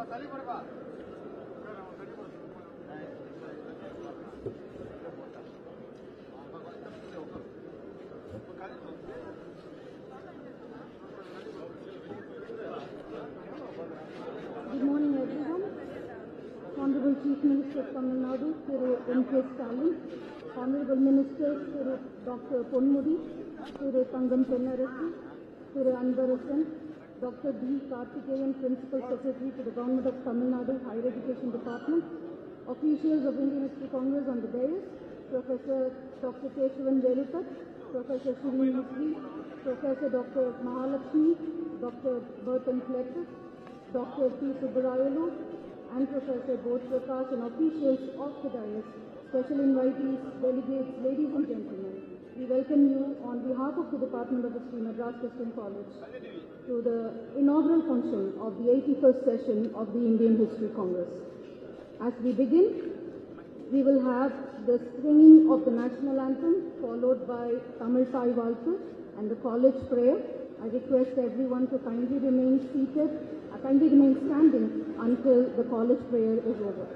Good morning, everyone. Honorable Chief Minister of Tamil Nadu, Thiru M.K. Stalin, Honorable Ministers, Thiru Dr. Ponmudi, Thiru Thangam Pennarasu, Thiru Anbarasan, Dr. D. Karthikeyan, Principal Secretary to the Government of Tamil Nadu Higher Education Department, officials of Indian History Congress on the dais, Professor Dr. Keshavan Velutat, Professor Shri Misri, Professor Dr. Mahalakshmi, Dr. Burton Cletus, Dr. P. Subbarayalu, and Professor Bodh Prakash, and officials of the dais, special invitees, delegates, ladies and gentlemen. We welcome you on behalf of the Department of History, Madras Christian College, to the inaugural function of the 81st session of the Indian History Congress. As we begin, we will have the singing of the national anthem, followed by Tamil Thai Valse and the college prayer. I request everyone to kindly remain standing until the college prayer is over.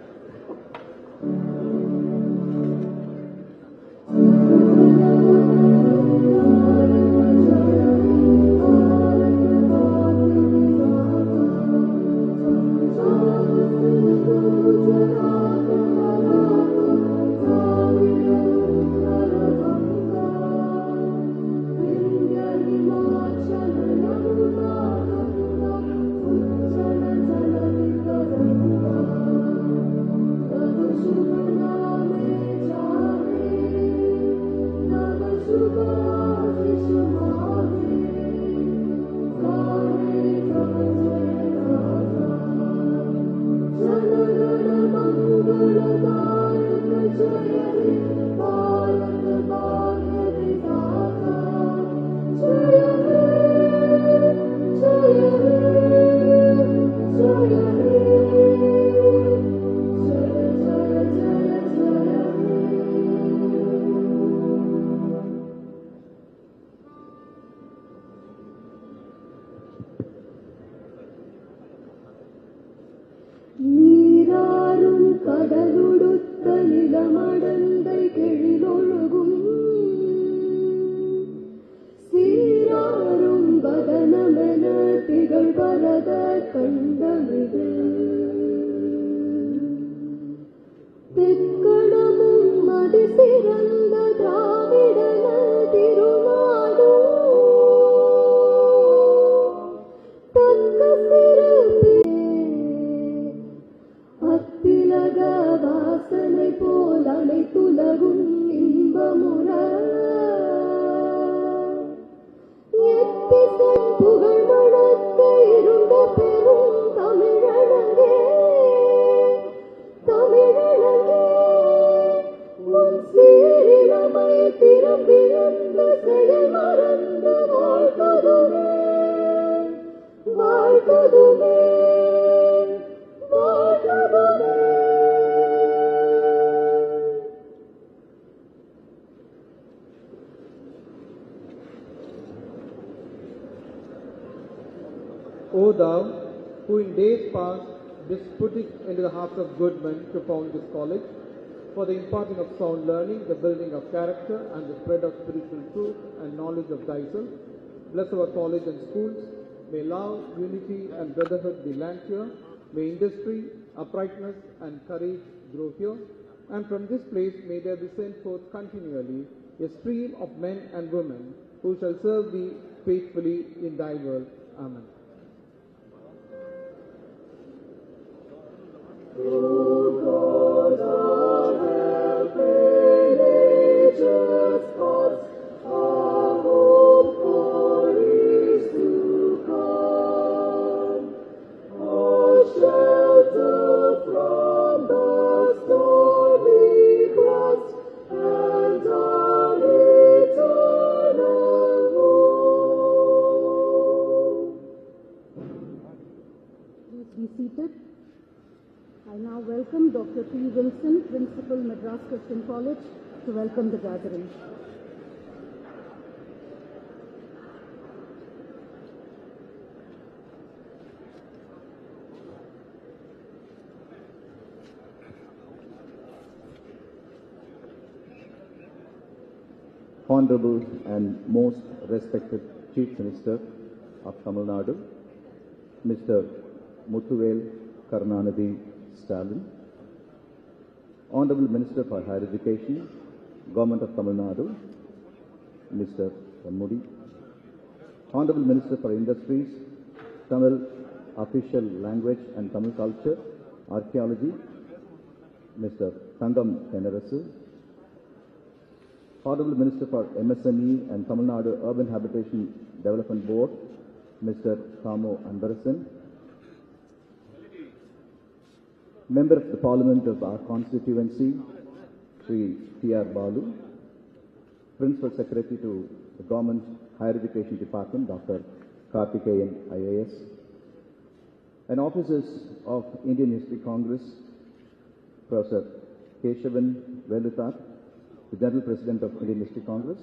O thou, who in days past didst put it into the hearts of good men to found this college, for the imparting of sound learning, the building of character, and the spread of spiritual truth and knowledge of thyself, bless our college and schools. May love, unity, and brotherhood be land here. May industry, uprightness, and courage grow here. And from this place may there be sent forth continually a stream of men and women who shall serve thee faithfully in thy world. Amen. Dr. P. Wilson, Principal, Madras Christian College, to welcome the gathering. Honorable and most respected Chief Minister of Tamil Nadu, Mr. Muthuvel Karunanidhi Stalin, Honorable Minister for Higher Education, Government of Tamil Nadu, Mr. Ponmudi, Honorable Minister for Industries, Tamil Official Language and Tamil Culture, Archaeology, Mr. Thangam Tennarasu, Honorable Minister for MSME and Tamil Nadu Urban Habitation Development Board, Mr. Thamo Anbarasan, Member of the Parliament of our constituency, Sri T.R. Balu, Principal Secretary to the Government Higher Education Department, Dr. Karthikeyan IAS, and officers of Indian History Congress, Professor Keshavan Veluthat, the General President of Indian History Congress,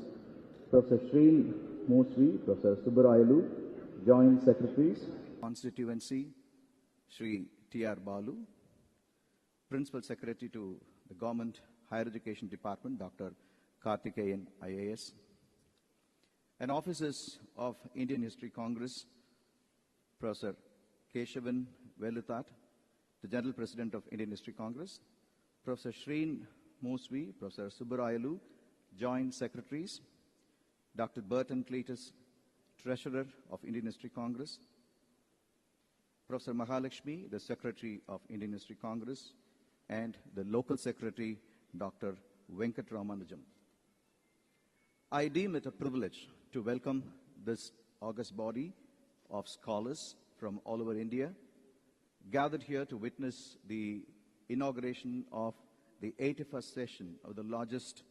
Professor Shreen Mosvi, Professor Subbarayalu, Joint Secretaries, Constituency, Sri T.R. Balu, Principal Secretary to the Government Higher Education Department, Dr. Karthikeyan IAS, and officers of Indian History Congress, Professor Keshavan Veluthat, the General President of Indian History Congress, Professor Shreen Mosvi, Professor Subbarayalu, Joint Secretaries, Dr. Burton Cletus, Treasurer of Indian History Congress, Professor Mahalakshmi, the Secretary of Indian History Congress, and the Local Secretary, Dr. Venkat Ramanujam. I deem it a privilege to welcome this august body of scholars from all over India, gathered here to witness the inauguration of the 81st session of the largest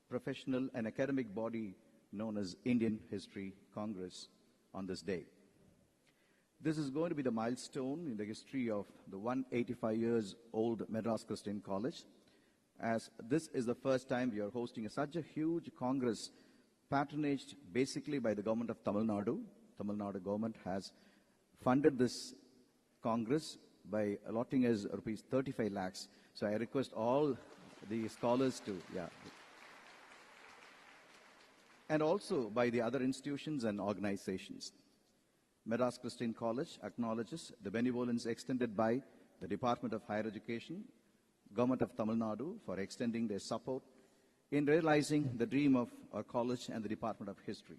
professional and academic body known as Indian History Congress on this day. This is going to be the milestone in the history of the 185 years old Madras Christian College, as this is the first time we are hosting such a huge congress patronaged basically by the government of Tamil Nadu. Tamil Nadu government has funded this congress by allotting us rupees 35 lakhs. So I request all the scholars to, and also by the other institutions and organizations. Madras Christian College acknowledges the benevolence extended by the Department of Higher Education, Government of Tamil Nadu for extending their support in realizing the dream of our college and the Department of History.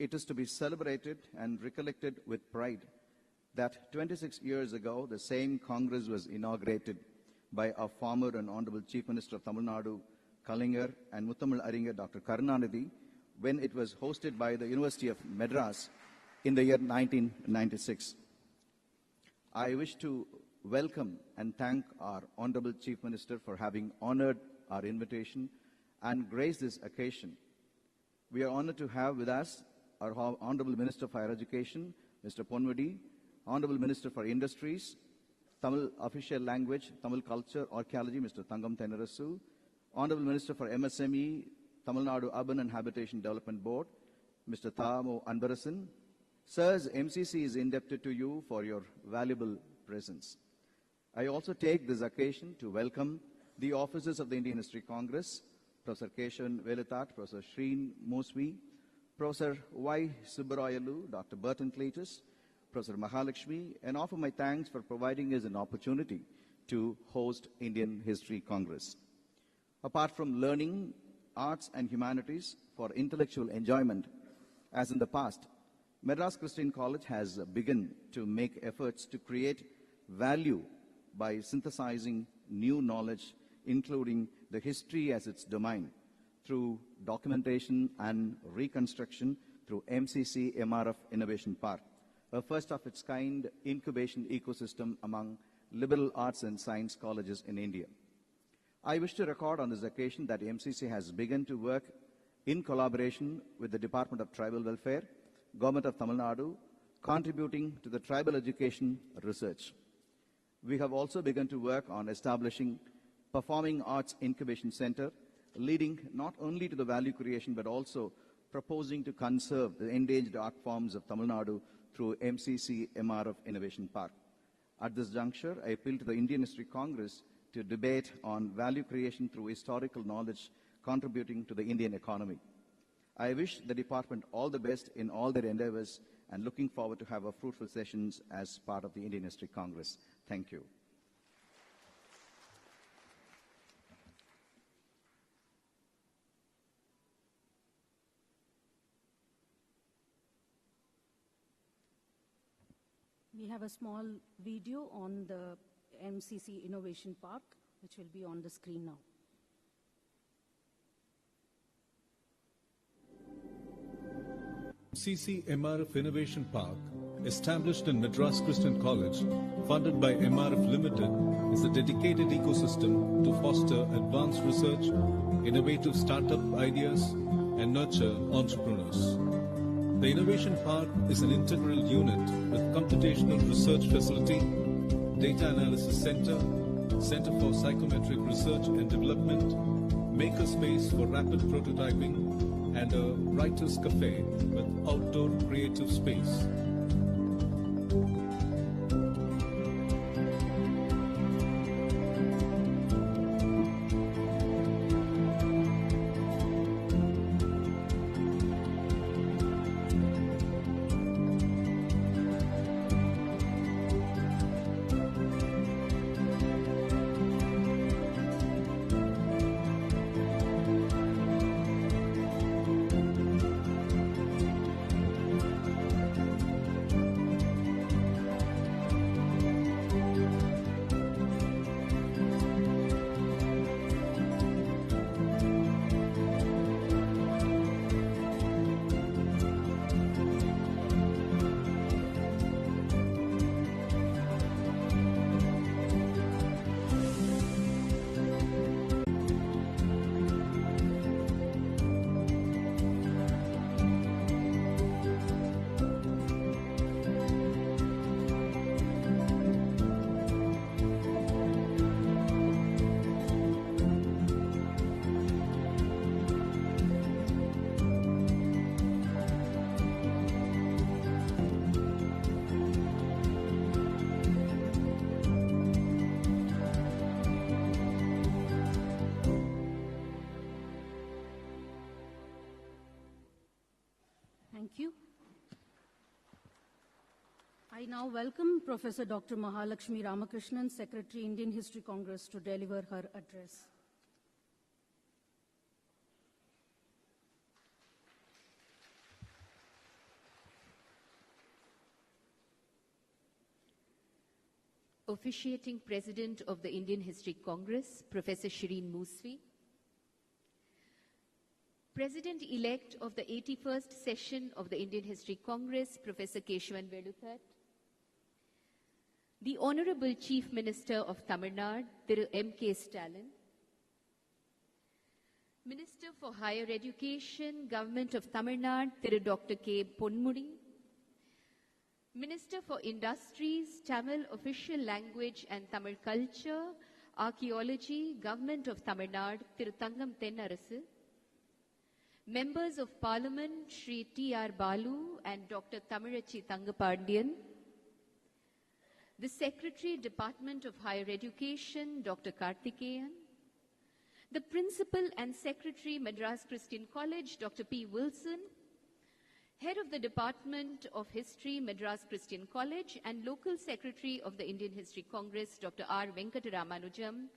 It is to be celebrated and recollected with pride that 26 years ago, the same Congress was inaugurated by our former and Honorable Chief Minister of Tamil Nadu, Kalaignar, and Muthamil Aringer, Dr. Karunanidhi, when it was hosted by the University of Madras in the year 1996. I wish to welcome and thank our Honorable Chief Minister for having honored our invitation and graced this occasion. We are honored to have with us our Honorable Minister for Higher Education, Mr. Ponmudi, Honorable Minister for Industries, Tamil Official Language, Tamil Culture, Archaeology, Mr. Thangam Tennarasu, Honorable Minister for MSME, Tamil Nadu Urban and Habitation Development Board, Mr. Thamo Anbarasan. Sirs, MCC is indebted to you for your valuable presence. I also take this occasion to welcome the officers of the Indian History Congress, Professor Keshavan Veluthat, Professor Shreen Mosvi, Professor Y. Subbarayalu, Dr. Burton Cletus, Professor Mahalakshmi, and offer my thanks for providing us an opportunity to host Indian History Congress. Apart from learning arts and humanities for intellectual enjoyment, as in the past, Madras Christian College has begun to make efforts to create value by synthesizing new knowledge, including the history as its domain, through documentation and reconstruction through MCC MRF Innovation Park, a first of its kind incubation ecosystem among liberal arts and science colleges in India. I wish to record on this occasion that MCC has begun to work in collaboration with the Department of Tribal Welfare, Government of Tamil Nadu, contributing to the tribal education research. We have also begun to work on establishing Performing Arts Incubation Center, leading not only to the value creation but also proposing to conserve the endangered art forms of Tamil Nadu through MCC MRF Innovation Park. At this juncture, I appeal to the Indian History Congress to debate on value creation through historical knowledge contributing to the Indian economy. I wish the department all the best in all their endeavors and looking forward to have a fruitful sessions as part of the Indian History Congress. Thank you. We have a small video on the MCC Innovation Park, which will be on the screen now. MRF Innovation Park, established in Madras Christian College, funded by MRF Limited, is a dedicated ecosystem to foster advanced research, innovative startup ideas, and nurture entrepreneurs. The Innovation Park is an integral unit with computational research facility, data analysis center, center for psychometric research and development, makerspace for rapid prototyping, and a writer's cafe with outdoor creative space. Thank you. I now welcome Professor Dr. Mahalakshmi Ramakrishnan, Secretary, Indian History Congress, to deliver her address. Officiating President of the Indian History Congress, Professor Shireen Moosvi. President-elect of the 81st session of the Indian History Congress, Professor Keshavan Veluthat. The Honorable Chief Minister of Tamil Nadu, Thiru M.K. Stalin. Minister for Higher Education, Government of Tamil Nadu, Thiru Dr. K. Ponmudi. Minister for Industries, Tamil Official Language and Tamil Culture, Archaeology, Government of Tamil Nadu, Thiru Thangam Tennarasu. Members of Parliament, Shri T.R. Balu and Dr. Thamizhachi Thangapandian. The Secretary, Department of Higher Education, Dr. Karthikeyan. The Principal and Secretary, Madras Christian College, Dr. P. Wilson. Head of the Department of History, Madras Christian College, and Local Secretary of the Indian History Congress, Dr. R. Venkataramanujan.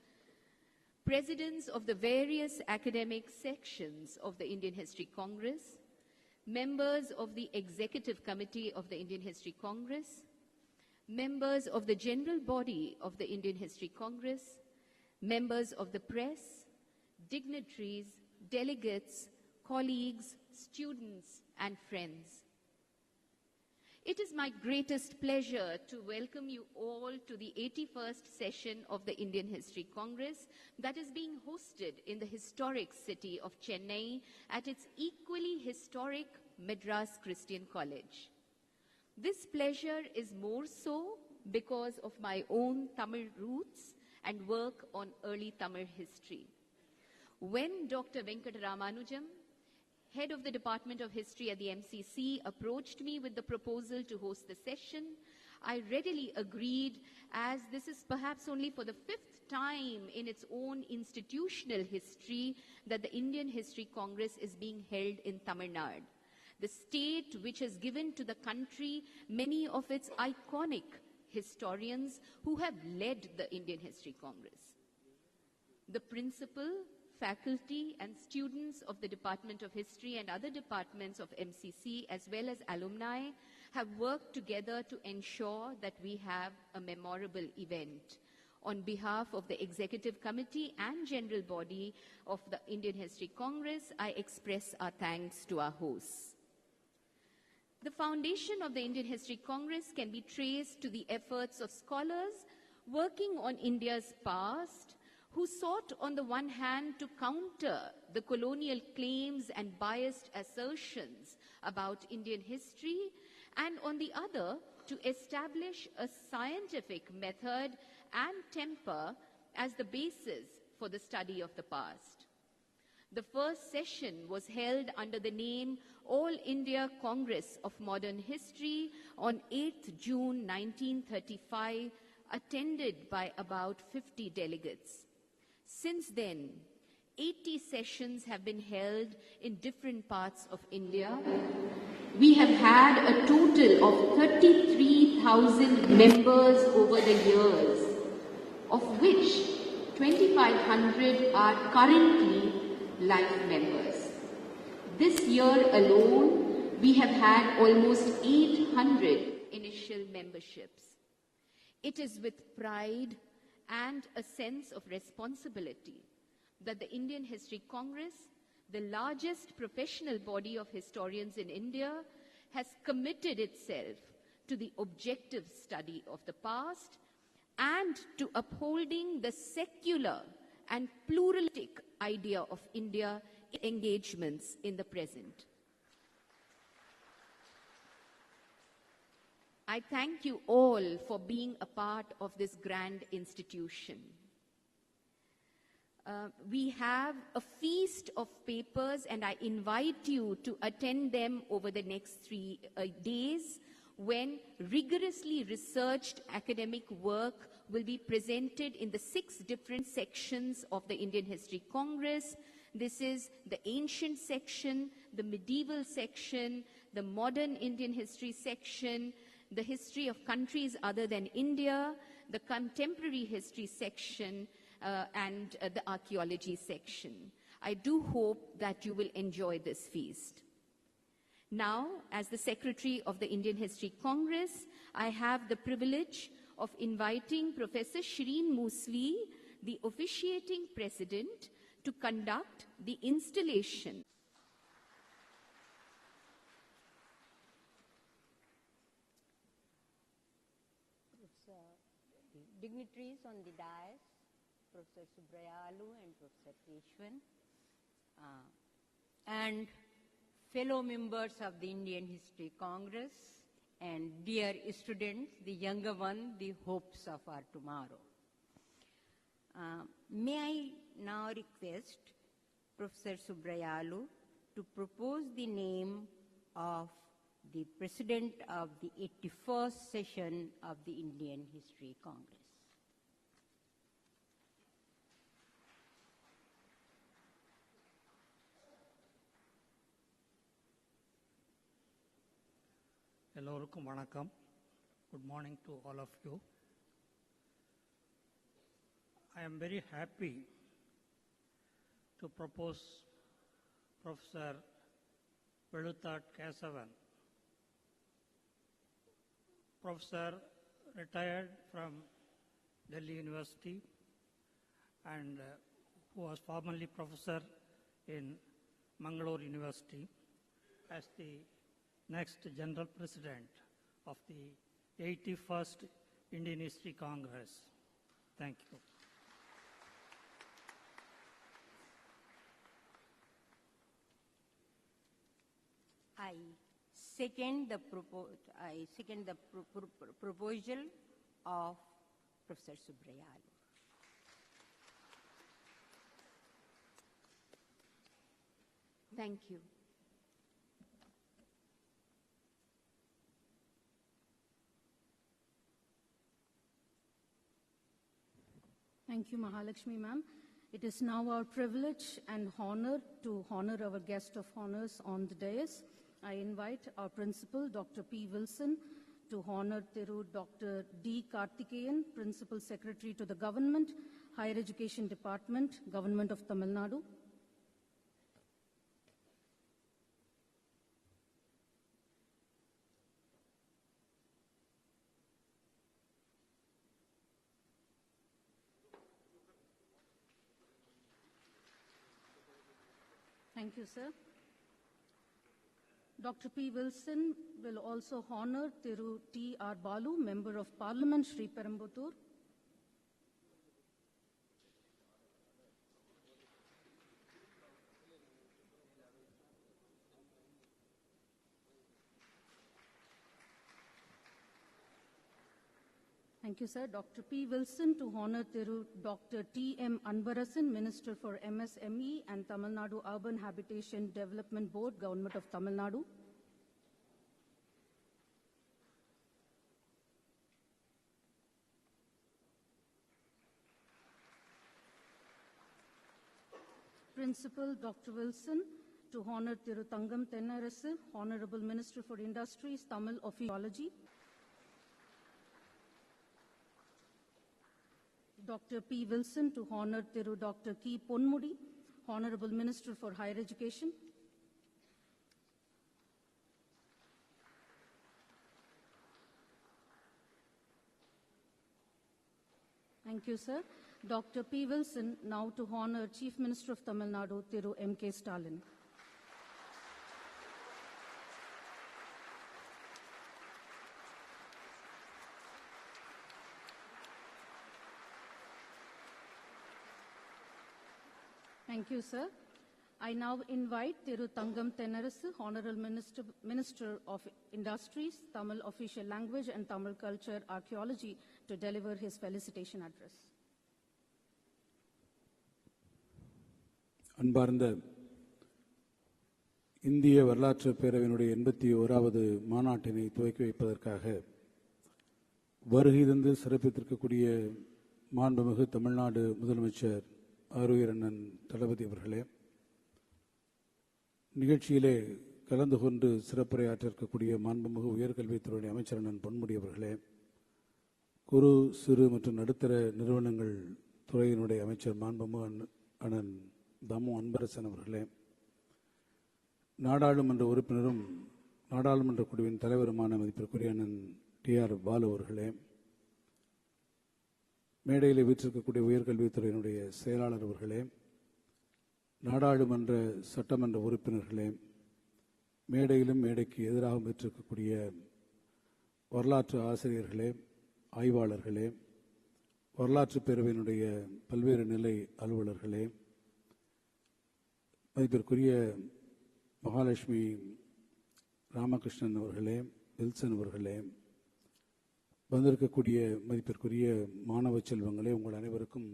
Presidents of the various academic sections of the Indian History Congress, members of the Executive Committee of the Indian History Congress, members of the General Body of the Indian History Congress, members of the press, dignitaries, delegates, colleagues, students, and friends. It is my greatest pleasure to welcome you all to the 81st session of the Indian History Congress that is being hosted in the historic city of Chennai at its equally historic Madras Christian College. This pleasure is more so because of my own Tamil roots and work on early Tamil history. When Dr. Venkataramanujan, Head of the Department of History at the MCC, approached me with the proposal to host the session, I readily agreed, as this is perhaps only for the 5th time in its own institutional history that the Indian History Congress is being held in Tamil Nadu, the state which has given to the country many of its iconic historians who have led the Indian History Congress. The principal, faculty and students of the Department of History and other departments of MCC, as well as alumni, have worked together to ensure that we have a memorable event. On behalf of the Executive Committee and General Body of the Indian History Congress, I express our thanks to our hosts. The foundation of the Indian History Congress can be traced to the efforts of scholars working on India's past, who sought on the one hand to counter the colonial claims and biased assertions about Indian history, and on the other to establish a scientific method and temper as the basis for the study of the past. The first session was held under the name All India Congress of Modern History on 8th June 1935, attended by about 50 delegates. Since then, 80 sessions have been held in different parts of India. We have had a total of 33,000 members over the years, of which 2,500 are currently life members. This year alone, we have had almost 800 initial memberships. It is with pride and a sense of responsibility that the Indian History Congress, the largest professional body of historians in India, has committed itself to the objective study of the past and to upholding the secular and pluralistic idea of India in engagements in the present. I thank you all for being a part of this grand institution. We have a feast of papers, and I invite you to attend them over the next 3 days, when rigorously researched academic work will be presented in the 6 different sections of the Indian History Congress. This is the ancient section, the medieval section, the modern Indian history section, the history of countries other than India, the contemporary history section, and the archaeology section. I do hope that you will enjoy this feast. Now, as the Secretary of the Indian History Congress, I have the privilege of inviting Professor Shireen Moosvi, the officiating president, to conduct the installation. Dignitaries on the dais, Professor Subrayalu and Professor Keshwan, and fellow members of the Indian History Congress, and dear students, the younger one, the hopes of our tomorrow. May I now request Professor Subrayalu to propose the name of the President of the 81st session of the Indian History Congress. எல்லோருக்கும் வணக்கம். Good morning to all of you. I am very happy to propose Professor Veluthat Kesavan, Professor retired from Delhi University and who was formerly professor in Mangalore University, as the next General President of the 81st Indian History Congress. Thank you. I second the proposal of Professor Subrayalu. Thank you. Thank you, Mahalakshmi ma'am. It is now our privilege and honor to honor our guest of honors on the dais. I invite our principal, Dr. P. Wilson, to honor Thiru Dr. D. Karthikeyan, Principal Secretary to the Government, Higher Education Department, Government of Tamil Nadu. Thank you, sir. Dr. P. Wilson will also honor Thiru T. R. Balu, Member of Parliament, Sri Perambuttur. Thank you, sir. Dr. P. Wilson to honor Thiru Dr. T. M. Anbarasan, Minister for MSME and Tamil Nadu Urban Habitation Development Board, Government of Tamil Nadu. Principal Dr. Wilson to honor Thiru Thangam Tennarasu, Honorable Minister for Industries, Tamil Officiology. Dr. P. Wilson to honor Thiru Dr. K. Ponmudi, Honorable Minister for Higher Education. Thank you, sir. Dr. P. Wilson now to honor Chief Minister of Tamil Nadu, Thiru M. K. Stalin. Thank you, sir. I now invite Thiru Thangam Tennarasu, Honorable Minister of Industries, Tamil Official Language and Tamil Culture Archaeology, to deliver his felicitation address. அன்பார்ந்த இந்திய வரலாற்று பேரவையினுடைய 81வது மாநாட்டினை துவக்கி வைப்பதற்காக வருகை தந்து சிறப்பித்திருக்கக்கூடிய மாண்புமிகு தமிழ்நாடு முதலமைச்சர் ஆருயிர் அண்ணன் தளபதி அவர்களே, நிகழ்ச்சியிலே கலந்து கொண்டு சிறப்புரையாற்றிருக்கக்கூடிய மாண்புமிகு உயர்கல்வித்துறை அமைச்சர் அண்ணன் பொன்முடி அவர்களே, குறு சிறு மற்றும் நடுத்தர நிறுவனங்கள் துறையினுடைய அமைச்சர் மாண்புமிகு அண்ணன் தாமு அன்பரசன் அவர்களே, நாடாளுமன்ற உறுப்பினரும் நாடாளுமன்ற குழுவின் தலைவருமான மதிப்பிற்குரிய அண்ணன் டி.ஆர். பாலு அவர்களே, மேடையில் வீற்றிருக்கக்கூடிய உயர்கல்வித்துறையினுடைய செயலாளர் அவர்களே, நாடாளுமன்ற சட்டமன்ற உறுப்பினர்களே, மேடையிலும் மேடைக்கு எதிராக வீற்றிருக்கக்கூடிய வரலாற்று ஆசிரியர்களே, ஆய்வாளர்களே, வரலாற்று பேரவையினுடைய பல்வேறு நிலை அலுவலர்களே, மதிப்பிற்குரிய மகாலட்சுமி ராமகிருஷ்ணன் அவர்களே, வில்சன் அவர்களே, வந்திருக்கக்கூடிய மதிப்பிற்குரிய மாணவ செல்வங்களே, உங்கள் அனைவருக்கும்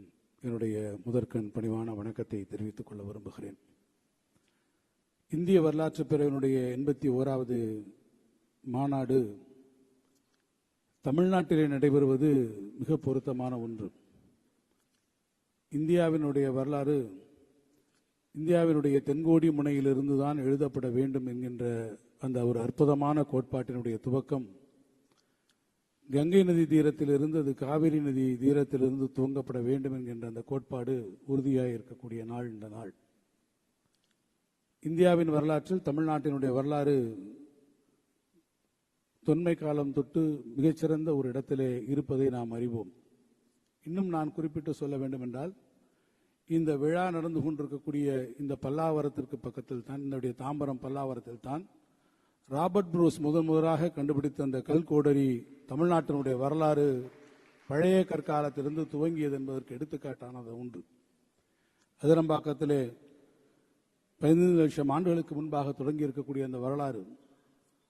என்னுடைய முதற்கண் பணிவான வணக்கத்தை தெரிவித்துக் கொள்ள விரும்புகிறேன். இந்திய வரலாற்று பேரவையினுடைய 81வது மாநாடு தமிழ்நாட்டிலே நடைபெறுவது மிக பொருத்தமான ஒன்று. இந்தியாவினுடைய வரலாறு இந்தியாவினுடைய தென்கோடி முனையிலிருந்து தான் எழுதப்பட வேண்டும் என்கின்ற அந்த ஒரு அற்புதமான கோட்பாட்டினுடைய துவக்கம் கங்கை நதி தீரத்திலிருந்து அது காவிரி நதி தீரத்திலிருந்து துவங்கப்பட வேண்டும் என்கின்ற அந்த கோட்பாடு உறுதியாக இருக்கக்கூடிய நாள் இந்த நாள். இந்தியாவின் வரலாற்றில் தமிழ்நாட்டினுடைய வரலாறு தொன்மை காலம் தொட்டு மிகச்சிறந்த ஒரு இடத்திலே இருப்பதை நாம் அறிவோம். இன்னும் நான் குறிப்பிட்டு சொல்ல வேண்டும் என்றால், இந்த விழா நடந்து கொண்டிருக்கக்கூடிய இந்த பல்லாவரத்திற்கு பக்கத்தில் தான், இந்த தாம்பரம் பல்லாவரத்தில் தான் ராபர்ட் புரூஸ் முதலாக கண்டுபிடித்த அந்த கல்கோடரி தமிழ்நாட்டினுடைய வரலாறு பழைய கற்காலத்திலிருந்து துவங்கியது என்பதற்கு எடுத்துக்காட்டானது உண்டு. அதிரம்பாக்கத்திலே 15 லட்சம் ஆண்டுகளுக்கு முன்பாக தொடங்கி இருக்கக்கூடிய அந்த வரலாறு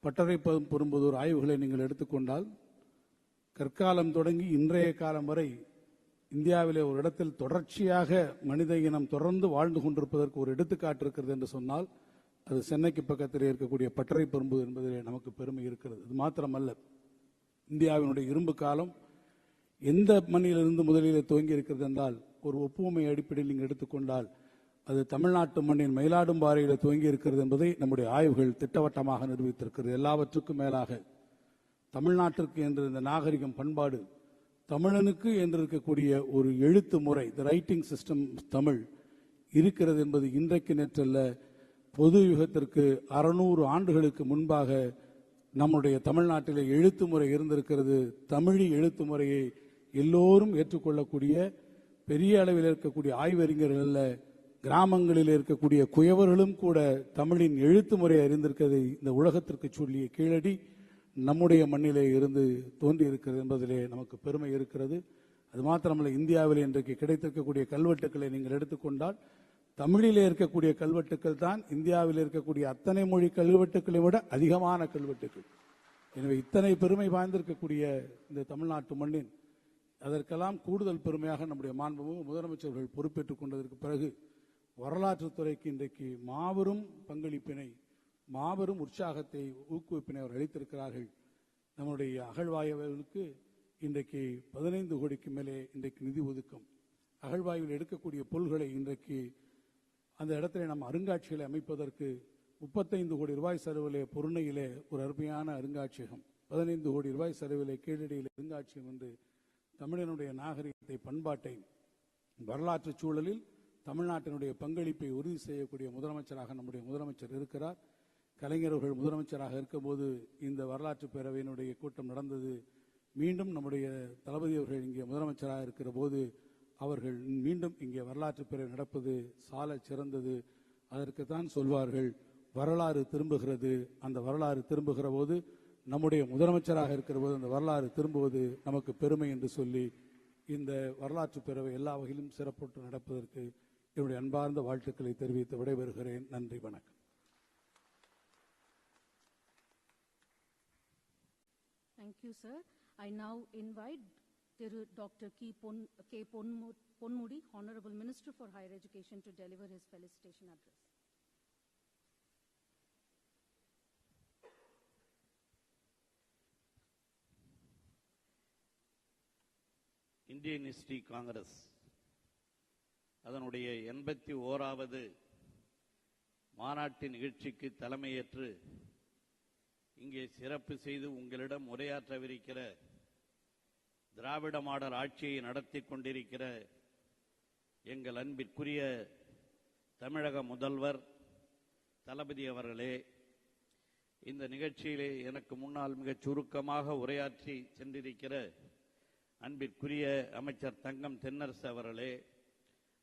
பட்டறை பெரும்புதூர் ஆய்வுகளை நீங்கள் எடுத்துக்கொண்டால் கற்காலம் தொடங்கி இன்றைய காலம் வரை இந்தியாவிலே ஒரு இடத்தில் தொடர்ச்சியாக மனித இனம் தொடர்ந்து வாழ்ந்து கொண்டிருப்பதற்கு ஒரு எடுத்துக்காட்டு இருக்கிறது என்று சொன்னால் அது சென்னைக்கு பக்கத்தில் இருக்கக்கூடிய பட்டறை பெரும்புதூர் என்பதிலே நமக்கு பெருமை இருக்கிறது. இது மாத்திரமல்ல, இந்தியாவினுடைய இரும்பு காலம் எந்த மண்ணிலிருந்து முதலிலே துவங்கி இருக்கிறது என்றால் ஒரு ஒப்புமை அடிப்படையில் நீங்கள் எடுத்துக்கொண்டால் அது தமிழ்நாட்டு மண்ணின் மயிலாடும்பாறையில் துவங்கி இருக்கிறது என்பதை நம்முடைய ஆய்வுகள் திட்டவட்டமாக நிரூபித்திருக்கிறது. எல்லாவற்றுக்கும் மேலாக தமிழ்நாட்டிற்கு என்று இந்த நாகரிகம் பண்பாடு, தமிழனுக்கு என்று இருக்கக்கூடிய ஒரு எழுத்து முறை, தி ரைட்டிங் சிஸ்டம் தமிழ் இருக்கிறது என்பது இன்றைக்கு நேற்றல்ல, பொது யுகத்திற்கு 600 ஆண்டுகளுக்கு முன்பாக நம்முடைய தமிழ்நாட்டிலே எழுத்து முறை இருந்திருக்கிறது. தமிழி எழுத்து முறையை எல்லோரும் ஏற்றுக்கொள்ளக்கூடிய பெரிய அளவில் இருக்கக்கூடிய ஆய்வறிஞர்கள் அல்ல, கிராமங்களில் இருக்கக்கூடிய குயவர்களும் கூட தமிழின் எழுத்து முறையை அறிந்திருக்கிறது. இந்த உலகத்திற்கு சொல்லிய கீழடி நம்முடைய மண்ணிலே இருந்து தோன்றி இருக்கிறது என்பதிலே நமக்கு பெருமை இருக்கிறது. அது மாத்திரமல்ல, இந்தியாவில் இன்றைக்கு கிடைத்திருக்கக்கூடிய கல்வெட்டுக்களை நீங்கள் எடுத்துக்கொண்டால் தமிழிலே இருக்கக்கூடிய கல்வெட்டுக்கள் தான் இந்தியாவில் இருக்கக்கூடிய அத்தனை மொழி கல்வெட்டுக்களை விட அதிகமான கல்வெட்டுக்கள். எனவே இத்தனை பெருமை வாய்ந்திருக்கக்கூடிய இந்த தமிழ்நாட்டு மண்ணின் அதற்கெல்லாம் கூடுதல் பெருமையாக நம்முடைய மாண்புமிகு முதலமைச்சர்கள் பொறுப்பேற்றுக் கொண்டதற்கு பிறகு வரலாற்றுத்துறைக்கு இன்றைக்கு மாபெரும் பங்களிப்பினை, மாபெரும் உற்சாகத்தை, ஊக்குவிப்பினை அவர் அளித்திருக்கிறார்கள். நம்முடைய அகழ்வாய்வுகளுக்கு இன்றைக்கு 15 கோடிக்கு மேலே இன்றைக்கு நிதி ஒதுக்கம். அகழ்வாய்வில் எடுக்கக்கூடிய பொருள்களை இன்றைக்கு அந்த இடத்திலே நாம் அருங்காட்சிகளை அமைப்பதற்கு 35 கோடி ரூபாய் செலவிலே பொருணையிலே ஒரு அருமையான அருங்காட்சியகம், 15 கோடி ரூபாய் செலவிலே கீழடியில் அருங்காட்சியகம் என்று தமிழனுடைய நாகரிகத்தை, பண்பாட்டை, வரலாற்று சூழலில் தமிழ்நாட்டினுடைய பங்களிப்பை உறுதி செய்யக்கூடிய முதலமைச்சராக நம்முடைய முதலமைச்சர் இருக்கிறார். கலைஞர்கள் முதலமைச்சராக இருக்கும்போது இந்த வரலாற்று பேரவையினுடைய கூட்டம் நடந்தது. மீண்டும் நம்முடைய தளபதி அவர்கள் இங்கே முதலமைச்சராக இருக்கிற போது அவர்கள் மீண்டும் இங்கே வரலாற்று பேரவை நடப்பது சால சிறந்தது. அதற்குத்தான் சொல்வார்கள் வரலாறு திரும்புகிறது. அந்த வரலாறு திரும்புகிற போது, நம்முடைய முதலமைச்சராக இருக்கிற போது அந்த வரலாறு திரும்புவது நமக்கு பெருமை என்று சொல்லி இந்த வரலாற்று பேரவை எல்லா வகையிலும் சிறப்புற்று நடப்பதற்கு என்னுடைய அன்பார்ந்த வாழ்த்துக்களை தெரிவித்து விடைபெறுகிறேன். நன்றி, வணக்கம். Thank you, sir. I now invite Dr. K. Ponmudi, Honorable Minister for Higher Education, to deliver his felicitation address. Indian history Congress அதனுடைய 81வது மாநாட்டு நிகழ்ச்சிக்கு தலைமையேற்று இங்கே சிறப்பு செய்து உங்களிடம் உரையாற்றவிருக்கிற திராவிட மாடல் ஆட்சியை நடத்தி கொண்டிருக்கிற எங்கள் அன்பிற்குரிய தமிழக முதல்வர் தளபதி அவர்களே, இந்த நிகழ்ச்சியிலே எனக்கு முன்னால் மிகச் சுருக்கமாக உரையாற்றி சென்றிருக்கிற அன்பிற்குரிய அமைச்சர் தங்கம் தென்னரசு அவர்களே,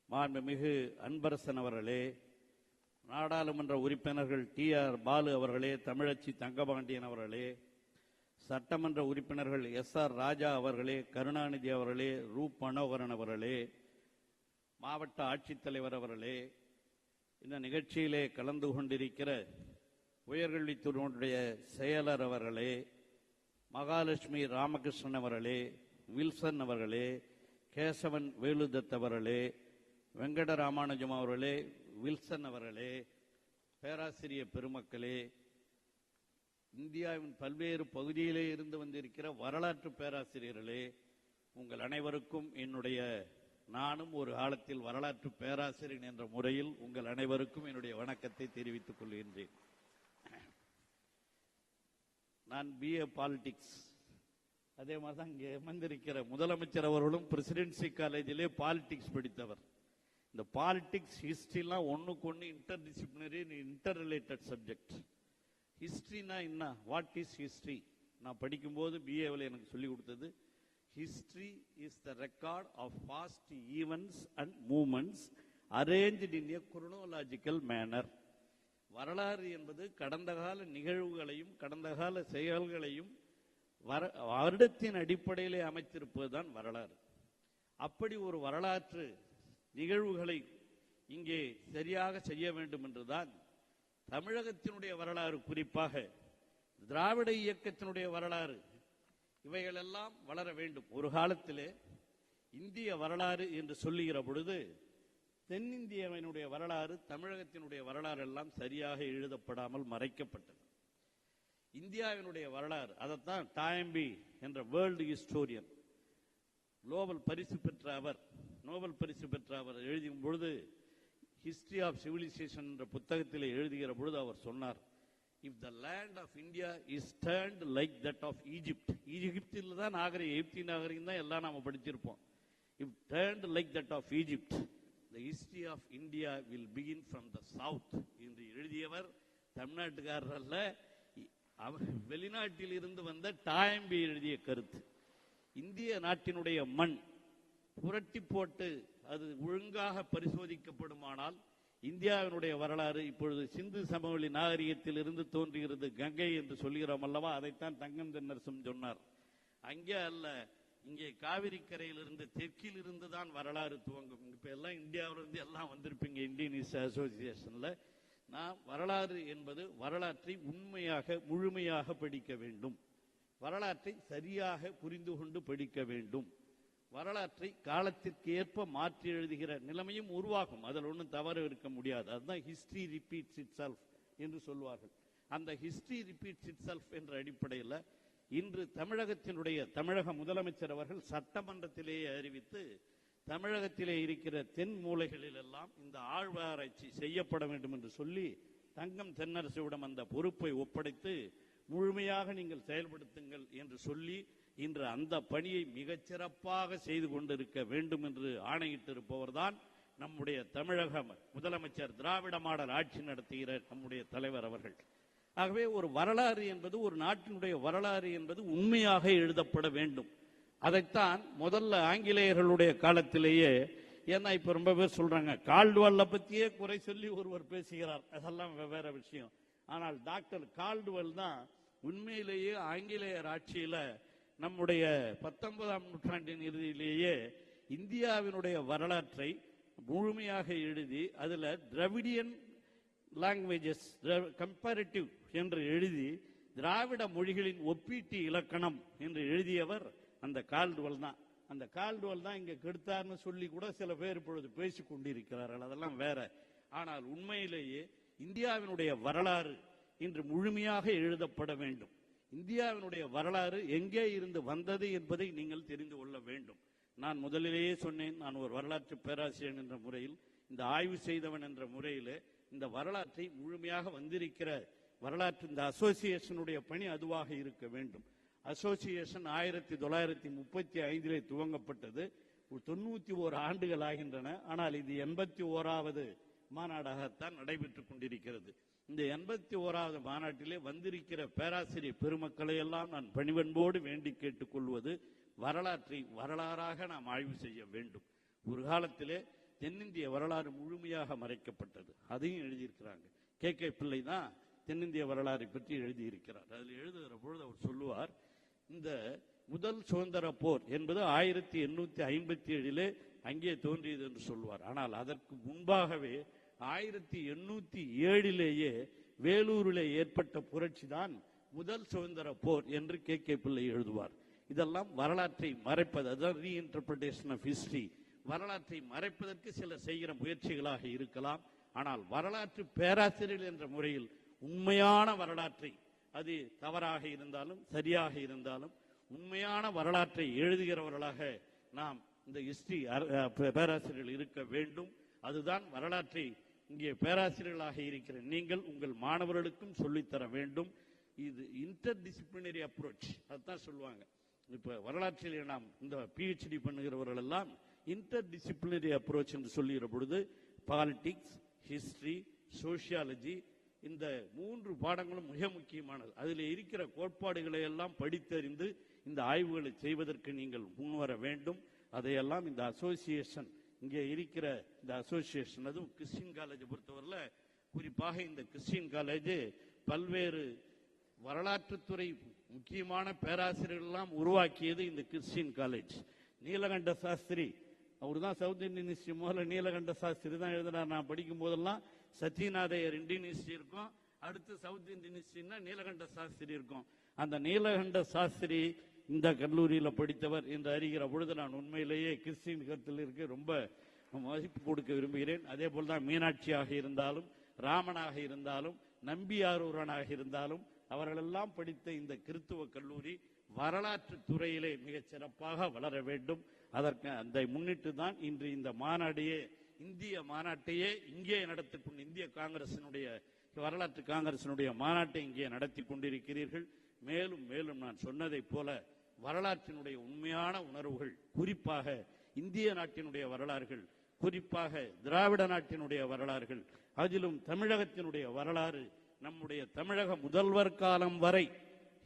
மாண்புமிகு அன்பரசன் அவர்களே, நாடாளுமன்ற உறுப்பினர்கள் TR பாலு அவர்களே, தமிழச்சி தங்கபாண்டியன் அவர்களே, சட்டமன்ற உறுப்பினர்கள் SR ராஜா அவர்களே, கருணாநிதி அவர்களே, ரூப் மனோகரன் அவர்களே, மாவட்ட ஆட்சித்தலைவர் அவர்களே, இந்த நிகழ்ச்சியிலே கலந்து கொண்டிருக்கிற உயர்கல்வித்துறையினுடைய செயலர் அவர்களே, மகாலட்சுமி ராமகிருஷ்ணன் அவர்களே, வில்சன் அவர்களே, கேசவன் வேலுதத் அவர்களே, வெங்கட ராமானுஜம் அவர்களே, வில்சன் அவர்களே, பேராசிரியர் பெருமக்களே, இந்தியாவின் பல்வேறு பகுதியிலே இருந்து வந்திருக்கிற வரலாற்று பேராசிரியர்களே, உங்கள் அனைவருக்கும் என்னுடைய, நானும் ஒரு காலத்தில் வரலாற்று பேராசிரியர் என்ற முறையில் உங்கள் அனைவருக்கும் என்னுடைய வணக்கத்தை தெரிவித்துக் கொள்கின்றேன். நான் BA பாலிடிக்ஸ், அதே மாதிரி தான் இங்கே அமர்ந்திருக்கிற முதலமைச்சர் அவர்களும் பிரசிடென்சி காலேஜிலே பாலிடிக்ஸ் படித்தவர். இந்த பாலிடிக்ஸ் ஹிஸ்டரிலாம் ஒன்றுக்கு ஒன்று இன்டர்டிசிப்ளினரி, இன்டர் ரிலேட்டட் சப்ஜெக்ட். ஹிஸ்டரினா என்ன, வாட் இஸ் ஹிஸ்டரி? நான் படிக்கும்போது BAவில் எனக்கு சொல்லிக் கொடுத்தது, history is the record of past events and moments arranged in a chronological manner. வரலாறு என்பது கடந்த கால நிகழ்வுகளையும் கடந்த கால செயல்களையும் வருடத்தின் அடிப்படையிலே அமைத்திருப்பதுதான் வரலாறு. அப்படி ஒரு வரலாற்று நிகழ்வுகளை இங்கே சரியாக செய்ய வேண்டும் என்றுதான் தமிழகத்தினுடைய வரலாறு, குறிப்பாக திராவிட இயக்கத்தினுடைய வரலாறு, இவைகளெல்லாம் வளர வேண்டும். ஒரு காலத்திலே இந்திய வரலாறு என்று சொல்லுகிற பொழுது தென்னிந்தியாவினுடைய வரலாறு, தமிழகத்தினுடைய வரலாறு எல்லாம் சரியாக எழுதப்படாமல் மறைக்கப்பட்டது. இந்தியாவினுடைய வரலாறு, அதைத்தான் டாயம்பி என்ற வேர்ல்டு ஹிஸ்டோரியன் நோபல் பரிசு பெற்ற அவர் எழுதும் பொழுது ஹிஸ்டரி ஆஃப் சிவிலைசேஷன் என்ற புத்தகத்தில் எழுதுகிற பொழுது அவர் சொன்னார், if the land of India is turned like that of Egypt, ஈஜிப்தில் தான் எகிப்தி நாகரிகம் தான் எல்லாம் நாம படிச்சிருப்போம். If turned like that of Egypt, the history of India will begin from the south என்று எழுதியவர் தமிழ்நாட்டுக்காரர் அல்ல, வெளிநாட்டில் இருந்து வந்த டாயம்பி எழுதிய கருத்து. இந்திய நாட்டினுடைய மண் புரட்டி போட்டு அது ஒழுங்காக பரிசோதிக்கப்படுமானால் இந்தியாவினுடைய வரலாறு இப்பொழுது சிந்து சமவெளி நாகரிகத்தில் இருந்து தோன்றுகிறது கங்கை என்று சொல்கிறோம் அல்லவா, அதைத்தான் தங்கம் தென்னரசும் சொன்னார். அங்கே அல்ல, இங்கே காவிரி கரையிலிருந்து தெற்கில் இருந்து தான் வரலாறு துவங்கும். இப்ப எல்லாம் இந்தியாவிலிருந்து எல்லாம் வந்திருப்பீங்க இந்தியன் ஹிஸ்டரி அசோசியேஷன்ல. நான் வரலாறு என்பது வரலாற்றை உண்மையாக முழுமையாக படிக்க வேண்டும், வரலாற்றை சரியாக புரிந்து கொண்டு படிக்க வேண்டும், வரலாற்றை காலத்திற்கு ஏற்ப மாற்றி எழுதுகிற நிலைமையும் உருவாகும். அதில் ஒன்றும் தவறு இருக்க முடியாது. அதுதான் ஹிஸ்டரி ரிப்பீட்ஸ் இட் செல்ஃப் என்று சொல்வார்கள். அந்த ஹிஸ்டரி ரிப்பீட்ஸ் இட் செல்ஃப் என்ற அடிப்படையில் இன்று தமிழக முதலமைச்சர் அவர்கள் சட்டமன்றத்திலேயே அறிவித்து தமிழகத்திலே இருக்கிற தென் மூலைகளில் எல்லாம் இந்த ஆழ்வாராய்ச்சி செய்யப்பட வேண்டும் என்று சொல்லி தங்கம் தென்னரசுவிடம் அந்த பொறுப்பை ஒப்படைத்து முழுமையாக நீங்கள் செயல்படுத்துங்கள் என்று சொல்லி இன்று அந்த பணியை மிகச்சிறப்பாக செய்து கொண்டிருக்க வேண்டும் என்று ஆணையிட்டிருப்பவர் தான் நம்முடைய தமிழக முதலமைச்சர், திராவிட மாடல் ஆட்சி நடத்துகிற நம்முடைய தலைவர் அவர்கள். ஆகவே ஒரு வரலாறு என்பது, ஒரு நாட்டினுடைய வரலாறு என்பது உண்மையாக எழுதப்பட வேண்டும். அதைத்தான் முதல்ல ஆங்கிலேயர்களுடைய காலத்திலேயே, ஏன்னா இப்ப ரொம்ப பேர் சொல்றாங்க கால்டுவெல்ல பத்தியே குறை சொல்லி ஒருவர் பேசுகிறார், அதெல்லாம் வேற விஷயம். ஆனால் டாக்டர் கால்டுவெல் தான் உண்மையிலேயே ஆங்கிலேயர் ஆட்சியில நம்முடைய 19ஆம் நூற்றாண்டின் இறுதியிலேயே இந்தியாவினுடைய வரலாற்றை முழுமையாக எழுதி அதுல திராவிடியன் லாங்குவேஜஸ் கம்பேரிட்டிவ் என்று எழுதி திராவிட மொழிகளின் ஒப்பீட்டு இலக்கணம் என்று எழுதியவர் அந்த கால்டுவெல் தான். அந்த கால்டுவெல் தான் இங்க கெடுத்தார்னு சொல்லி கூட சில பேர் இப்பொழுது பேசிக் கொண்டிருக்கிறார்கள், அதெல்லாம் வேற. ஆனால் உண்மையிலேயே இந்தியாவினுடைய வரலாறு இன்று முழுமையாக எழுதப்பட வேண்டும். இந்தியாவினுடைய வரலாறு எங்கே இருந்து வந்தது என்பதை நீங்கள் தெரிந்து கொள்ள வேண்டும். நான் முதலிலேயே சொன்னேன், நான் ஒரு வரலாற்று பேராசிரியர் என்ற முறையில், இந்த ஆய்வு செய்தவன் என்ற முறையில் இந்த வரலாற்றை முழுமையாக வந்திருக்கிற வரலாற்று இந்த அசோசியேஷனுடைய பணி அதுவாக இருக்க வேண்டும். அசோசியேஷன் 1935 துவங்கப்பட்டது. 91 ஆண்டுகள் ஆகின்றன. ஆனால் இது 81வது மாநாடாகத்தான் நடைபெற்றுக் கொண்டிருக்கிறது. இந்த 81வது மாநாட்டிலே வந்திருக்கிற பேராசிரியர் பெருமக்களை எல்லாம் நான் பணிவன்போடு வேண்டி கேட்டுக் கொள்வது, வரலாற்றை வரலாறாக நாம் ஆய்வு செய்ய வேண்டும். ஒரு காலத்திலே தென்னிந்திய வரலாறு முழுமையாக மறைக்கப்பட்டது, அதையும் எழுதியிருக்கிறாங்க. கே பிள்ளை தான் தென்னிந்திய வரலாறை பற்றி எழுதியிருக்கிறார். அதில் எழுதுகிற பொழுது அவர் சொல்லுவார், இந்த முதல் சுதந்திர போர் என்பது 1857 அங்கே தோன்றியது என்று சொல்வார். ஆனால் அதற்கு முன்பாகவே 1807 வேலூரிலே ஏற்பட்ட புரட்சி தான் முதல் சுதந்திர போர் என்று கே பிள்ளை எழுதுவார். இதெல்லாம் வரலாற்றை மறைப்பது, அதான் ரீஇன்டர்பிரேஷன் ஆஃப் ஹிஸ்டரி. வரலாற்றை மறைப்பதற்கு சிலர் செய்கிற முயற்சிகளாக இருக்கலாம். ஆனால் வரலாற்று பேராசிரியர்கள் என்ற முறையில் உண்மையான வரலாற்றை, அது தவறாக இருந்தாலும் சரியாக இருந்தாலும் உண்மையான வரலாற்றை எழுதுகிறவர்களாக நாம் இந்த ஹிஸ்டரி பேராசிரியர்கள் இருக்க வேண்டும். அதுதான் வரலாற்றை இங்கே பேராசிரியர்களாக இருக்கிற நீங்கள் உங்கள் மாணவர்களுக்கும் சொல்லித்தர வேண்டும். இது இன்டர் டிசிப்ளினரி அப்ரோச், அதுதான் சொல்லுவாங்க. இப்ப வரலாற்றில் நாம் இந்த PhD பண்ணுகிறவர்கள் எல்லாம் இன்டர் டிசிப்ளினரி அப்ரோச் என்று சொல்லுகிற பொழுது பாலிடிக்ஸ், ஹிஸ்டரி, சோசியாலஜி, இந்த 3 பாடங்களும் மிக முக்கியமானது. அதில் இருக்கிற கோட்பாடுகளை எல்லாம் படித்தறிந்து இந்த ஆய்வுகளை செய்வதற்கு நீங்கள் முன்வர வேண்டும். அதையெல்லாம் இந்த அசோசியேஷன், இங்கே இருக்கிற இந்த அசோசியேஷன், அதுவும் கிறிஸ்டியன் காலேஜ் பொறுத்தவரையில் குறிப்பாக இந்த கிறிஸ்டியன் காலேஜ் பல்வேறு வரலாற்றுத்துறை முக்கியமான பேராசிரியர்கள் எல்லாம் உருவாக்கியது இந்த கிறிஸ்டியன் காலேஜ். நீலகண்ட சாஸ்திரி அவர் தான் சவுத் இந்தியன் ஹிஸ்டரி, முதல்ல நீலகண்ட சாஸ்திரி தான் எழுதினார். நான் படிக்கும் போதெல்லாம் சத்யநாதையர் இந்தியன் ஹிஸ்டரி இருக்கும், அடுத்து சவுத் இந்தியன் ஹிஸ்டரினா நீலகண்ட சாஸ்திரி இருக்கும். அந்த நீலகண்ட சாஸ்திரி இந்த கல்லூரியில் படித்தவர் என்று அறிகிற பொழுது நான் உண்மையிலேயே கிறிஸ்டியன் கருத்தில் இருக்க ரொம்ப மதிப்பு கொடுக்க விரும்புகிறேன். அதே போல்தான் மீனாட்சியாக இருந்தாலும், ராமனாக இருந்தாலும், நம்பியாரூரனாக இருந்தாலும், அவர்களெல்லாம் படித்த இந்த கிறித்துவ கல்லூரி வரலாற்று துறையிலே மிகச் சிறப்பாக வளர வேண்டும். அதற்கு அதை முன்னிட்டு தான் இன்று இந்த மாநாடையே, இந்திய மாநாட்டையே இங்கே நடத்தி கொண்டு, இந்திய காங்கிரசினுடைய வரலாற்று காங்கிரசினுடைய மாநாட்டை இங்கே நடத்தி கொண்டிருக்கிறீர்கள். மேலும் மேலும் நான் சொன்னதை போல வரலாற்றினுடைய உண்மையான உணர்வுகள், குறிப்பாக இந்திய நாட்டினுடைய வரலாறுகள், குறிப்பாக திராவிட நாட்டினுடைய வரலாறுகள், அதிலும் தமிழகத்தினுடைய வரலாறு, நம்முடைய தமிழக முதல்வர் காலம் வரை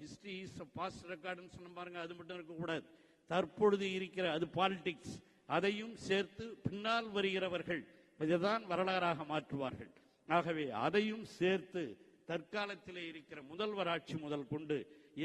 ஹிஸ்டரி இஸ் பாஸ்ட் ரெக்கார்டுன்னு சொன்ன பாருங்க, அது மட்டும் இருக்கக்கூடாது. தற்பொழுது இருக்கிற அது பாலிடிக்ஸ், அதையும் சேர்த்து பின்னால் வருகிறவர்கள் இதுதான் வரலாறாக மாற்றுவார்கள். ஆகவே அதையும் சேர்த்து தற்காலத்திலே இருக்கிற முதல்வர் ஆட்சி முதல் கொண்டு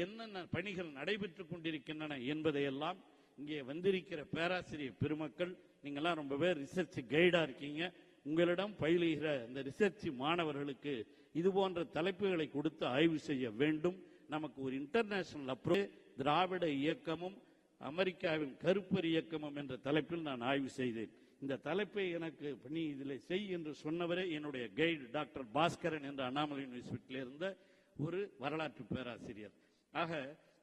என்னென்ன பணிகள் நடைபெற்றுக் கொண்டிருக்கின்றன என்பதையெல்லாம் இங்கே வந்திருக்கிற பேராசிரியர் பெருமக்கள், நீங்கள்லாம் ரொம்ப பேர் ரிசர்ச் கைடா இருக்கீங்க. உங்களிடம் பயிலுகிற இந்த ரிசர்ச் மாணவர்களுக்கு இது போன்ற தலைப்புகளை கொடுத்து ஆய்வு செய்ய வேண்டும். நமக்கு ஒரு இன்டர்நேஷனல் அப்ரோச், திராவிட இயக்கமும் அமெரிக்காவின் கருப்பர் இயக்கமும் என்ற தலைப்பில் நான் ஆய்வு செய்தேன். இந்த தலைப்பை எனக்கு நீ இதில் செய் என்று சொன்னவரே என்னுடைய கைடு டாக்டர் பாஸ்கரன் என்ற அண்ணாமலை யூனிவர்சிட்டியில் இருந்த ஒரு வரலாற்று பேராசிரியர். ஆக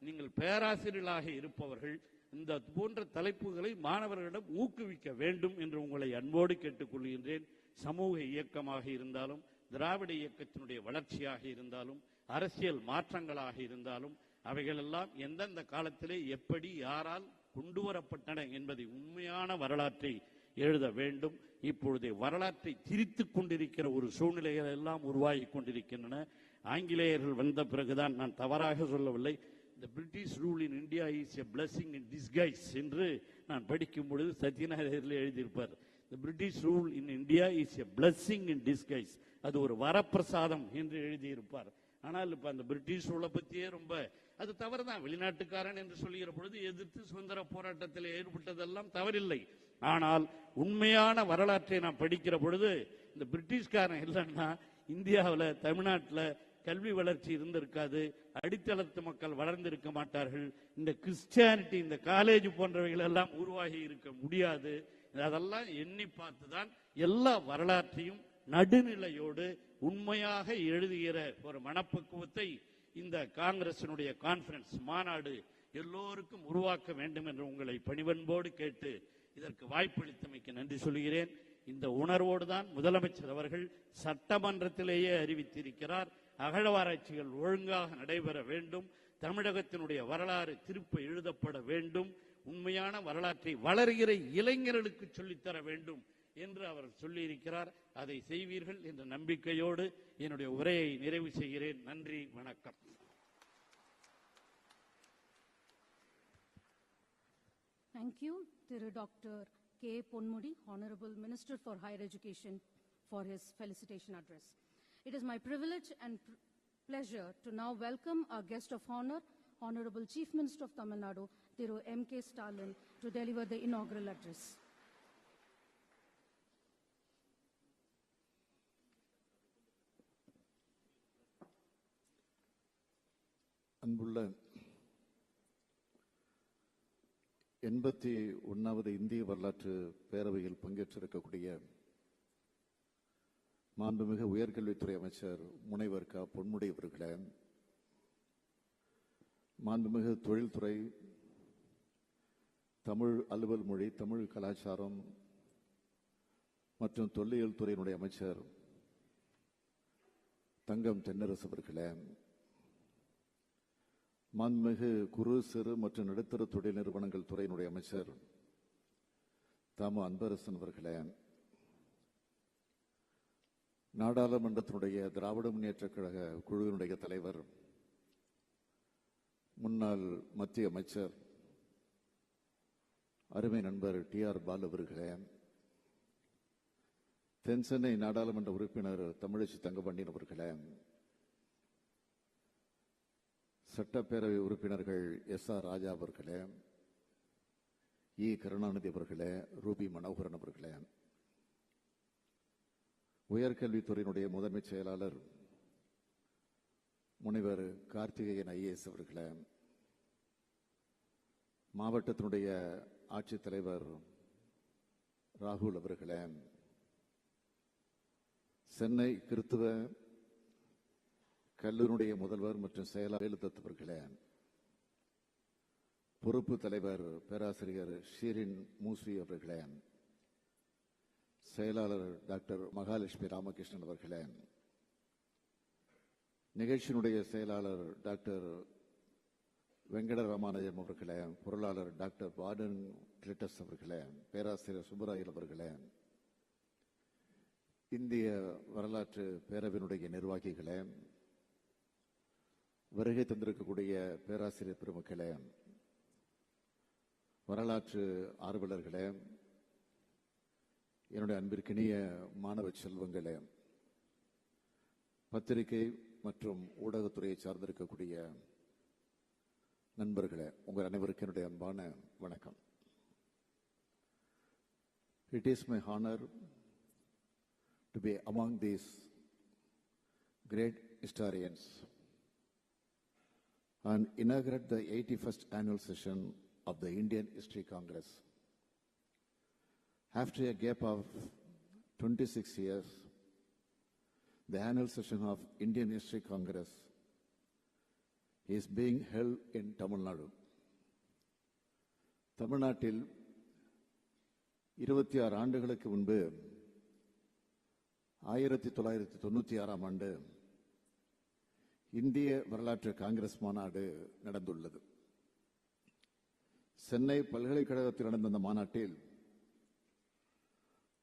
நீங்கள் பேராசிரியர்களாக இருப்பவர்கள் இந்த போன்ற தலைப்புகளை மாணவர்களிடம் ஊக்குவிக்க வேண்டும் என்று உங்களை அன்போடு கேட்டுக்கொள்கின்றேன். சமூக இயக்கமாக இருந்தாலும், திராவிட இயக்கத்தினுடைய வளர்ச்சியாக இருந்தாலும், அரசியல் மாற்றங்களாக இருந்தாலும், அவைகளெல்லாம் எந்தெந்த காலத்திலே எப்படி யாரால் கொண்டு வரப்பட்டன என்பதை உண்மையான வரலாற்றை எழுத வேண்டும். இப்பொழுது வரலாற்றை திரித்துக் கொண்டிருக்கிற ஒரு சூழ்நிலைகள் எல்லாம் உருவாகி கொண்டிருக்கின்றன. ஆங்கிலேயர்கள் வந்த பிறகுதான், நான் தவறாக சொல்லவில்லை, The British rule in India is a blessing in disguise என்று நான் படிக்கும் பொழுது சத்யநாராயணன் எழுதியிருப்பார். The British rule in India is a blessing in disguise. அது ஒரு வரப்பிரசாதம் என்று எழுதியிருப்பார். ஆனால் இப்ப அந்த பிரிட்டிஷ் ரூலை பற்றியே ரொம்ப அது தவறுதான். வெளிநாட்டுக்காரன் என்று சொல்லுகிற பொழுது எதிர்த்து சுதந்திர போராட்டத்தில் ஏற்பட்டதெல்லாம் தவறில்லை. ஆனால் உண்மையான வரலாற்றை நாம் படிக்கிற பொழுது இந்த பிரிட்டிஷ்காரன் இல்லைன்னா இந்தியாவில், தமிழ்நாட்டில் கல்வி வளர்ச்சி இருந்திருக்காது, அடித்தளத்து மக்கள் வளர்ந்திருக்க மாட்டார்கள், இந்த கிறிஸ்டியானிட்டி, இந்த காலேஜ் போன்றவைகள் எல்லாம் உருவாகி இருக்க முடியாது. அதெல்லாம் எண்ணி பார்த்துதான் எல்லா வரலாற்றையும் நடுநிலையோடு உண்மையாக எழுதுகிற ஒரு மனப்பக்குவத்தை இந்த காங்கிரசினுடைய கான்ஃபரன்ஸ் மாநாடு எல்லோருக்கும் உருவாக்க வேண்டும் என்று உங்களை பணிவன்போடு கேட்டு இதற்கு வாய்ப்பளித்தமைக்கு நன்றி சொல்கிறேன். இந்த உணர்வோடு தான் முதலமைச்சர் அவர்கள் சட்டமன்றத்திலேயே அறிவித்திருக்கிறார், அகழ்வாராய்ச்சிகள் ஒழுங்காக நடைபெற வேண்டும், தமிழகத்தினுடைய வரலாறு திருப்ப எழுதப்பட வேண்டும், உண்மையான வரலாற்றை வளர்கிற இளைஞர்களுக்கு சொல்லித்தர வேண்டும் என்று அவர் சொல்லியிருக்கிறார். அதை செய்வீர்கள் என்ற நம்பிக்கையோடு என்னுடைய உரையை நிறைவு செய்கிறேன். நன்றி, வணக்கம். Thank you, Thiru Dr. K. Ponmudi, Honorable Minister for Higher Education, for his felicitation address. It is my privilege and pleasure to now welcome our guest of honor, Honorable Chief Minister of Tamil Nadu, Thiru M.K. Stalin, to deliver the inaugural address. அன்புள்ள 81வது இந்திய வரலாற்று பேரவையில் பங்கேற்றிருக்கக்கூடிய மாண்புமிகு உயர்கல்வித்துறை அமைச்சர் முனைவர் க. பொன்முடி அவர்களே, மாண்புமிகு தொழில்துறை, தமிழ் அலுவல் மொழி, தமிழ் கலாச்சாரம் மற்றும் தொல்லியல் துறையினுடைய அமைச்சர் தங்கம் தென்னரசு அவர்களே, மாண்புமிகு குறு, சிறு மற்றும் நடுத்தர தொழில் நிறுவனங்கள் துறையினுடைய அமைச்சர் தாமு அன்பரசன் அவர்களே, நாடாளுமன்றத்தினுடைய திராவிட முன்னேற்றக் கழக குழுவினுடைய தலைவர், முன்னாள் மத்திய அமைச்சர் அருமை நண்பர் டி.ஆர். பாலு அவர்களே, தென்சென்னை நாடாளுமன்ற உறுப்பினர் தமிழச்சி தங்கபாண்டியன் அவர்களே, சட்டப்பேரவை உறுப்பினர்கள் எஸ்.ஆர். ராஜா அவர்களே, இ. கருணாநிதி அவர்களே, ரூபி மனோகரன் அவர்களே, உயர்கல்வித்துறையினுடைய முதன்மை செயலாளர் முனைவர் கார்த்திகேயன் ஐஏஎஸ் அவர்களே, மாவட்டத்தினுடைய ஆட்சித்தலைவர் ராகுல் அவர்களே, சென்னை கிறித்துவ கல்லூரியுடைய முதல்வர் மற்றும் செயலாளர் அவர்களே, பொறுப்பு தலைவர் பேராசிரியர் ஷீரின் மூஸ்வி அவர்களே, செயலாளர் டாக்டர் மகாலட்சுமி ராமகிருஷ்ணன் அவர்களே, நிகழ்ச்சியினுடைய செயலாளர் டாக்டர் வெங்கடராமானுஜம் அவர்களே, பொருளாளர் டாக்டர் வார்டன் கிளிட்டஸ் அவர்களே, பேராசிரியர் சுப்பராயல் அவர்களே, இந்திய வரலாற்று பேரவையினுடைய நிர்வாகிகளே, வருகை தந்திருக்கக்கூடிய பேராசிரியர் பெருமக்களே, வரலாற்று ஆர்வலர்களே, என்னுடைய அன்பிற்கினிய மாணவ செல்வங்களே, பத்திரிகை மற்றும் ஊடகத்துறையை சார்ந்திருக்கக்கூடிய நண்பர்களே, உங்கள் அனைவருக்கும் என்னுடைய அன்பான வணக்கம். It is my honor to be among these great historians and inaugurate the 81st annual session of the Indian History Congress. After a gap of 26 years, the annual session of Indian History Congress is being held in Tamil Nadu. தமிழ்நாட்டில் 26 ஆண்டுகளுக்கு முன்பு 1996ஆம் ஆண்டு இந்திய வரலாற்று காங்கிரஸ் மாநாடு நடந்துள்ளது. சென்னை பல்கலைக்கழகத்தில் நடந்த அந்த மாநாட்டில்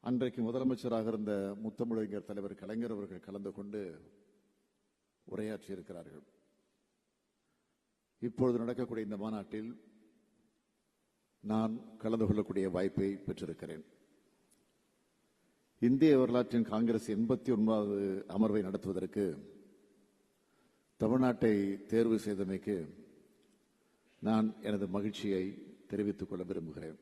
அன்றைக்கு முதலமைச்சராக இருந்த முத்தமிழறிஞர் தலைவர் கலைஞர் அவர்கள் கலந்து கொண்டு உரையாற்றியிருக்கிறார்கள். இப்பொழுது நடக்கக்கூடிய இந்த மாநாட்டில் நான் கலந்து கொள்ளக்கூடிய வாய்ப்பை பெற்றிருக்கிறேன். இந்திய வரலாற்றின் காங்கிரஸ் 89வது அமர்வை நடத்துவதற்கு தமிழ்நாட்டை தேர்வு செய்தமைக்கு நான் எனது மகிழ்ச்சியை தெரிவித்துக் கொள்ள விரும்புகிறேன்.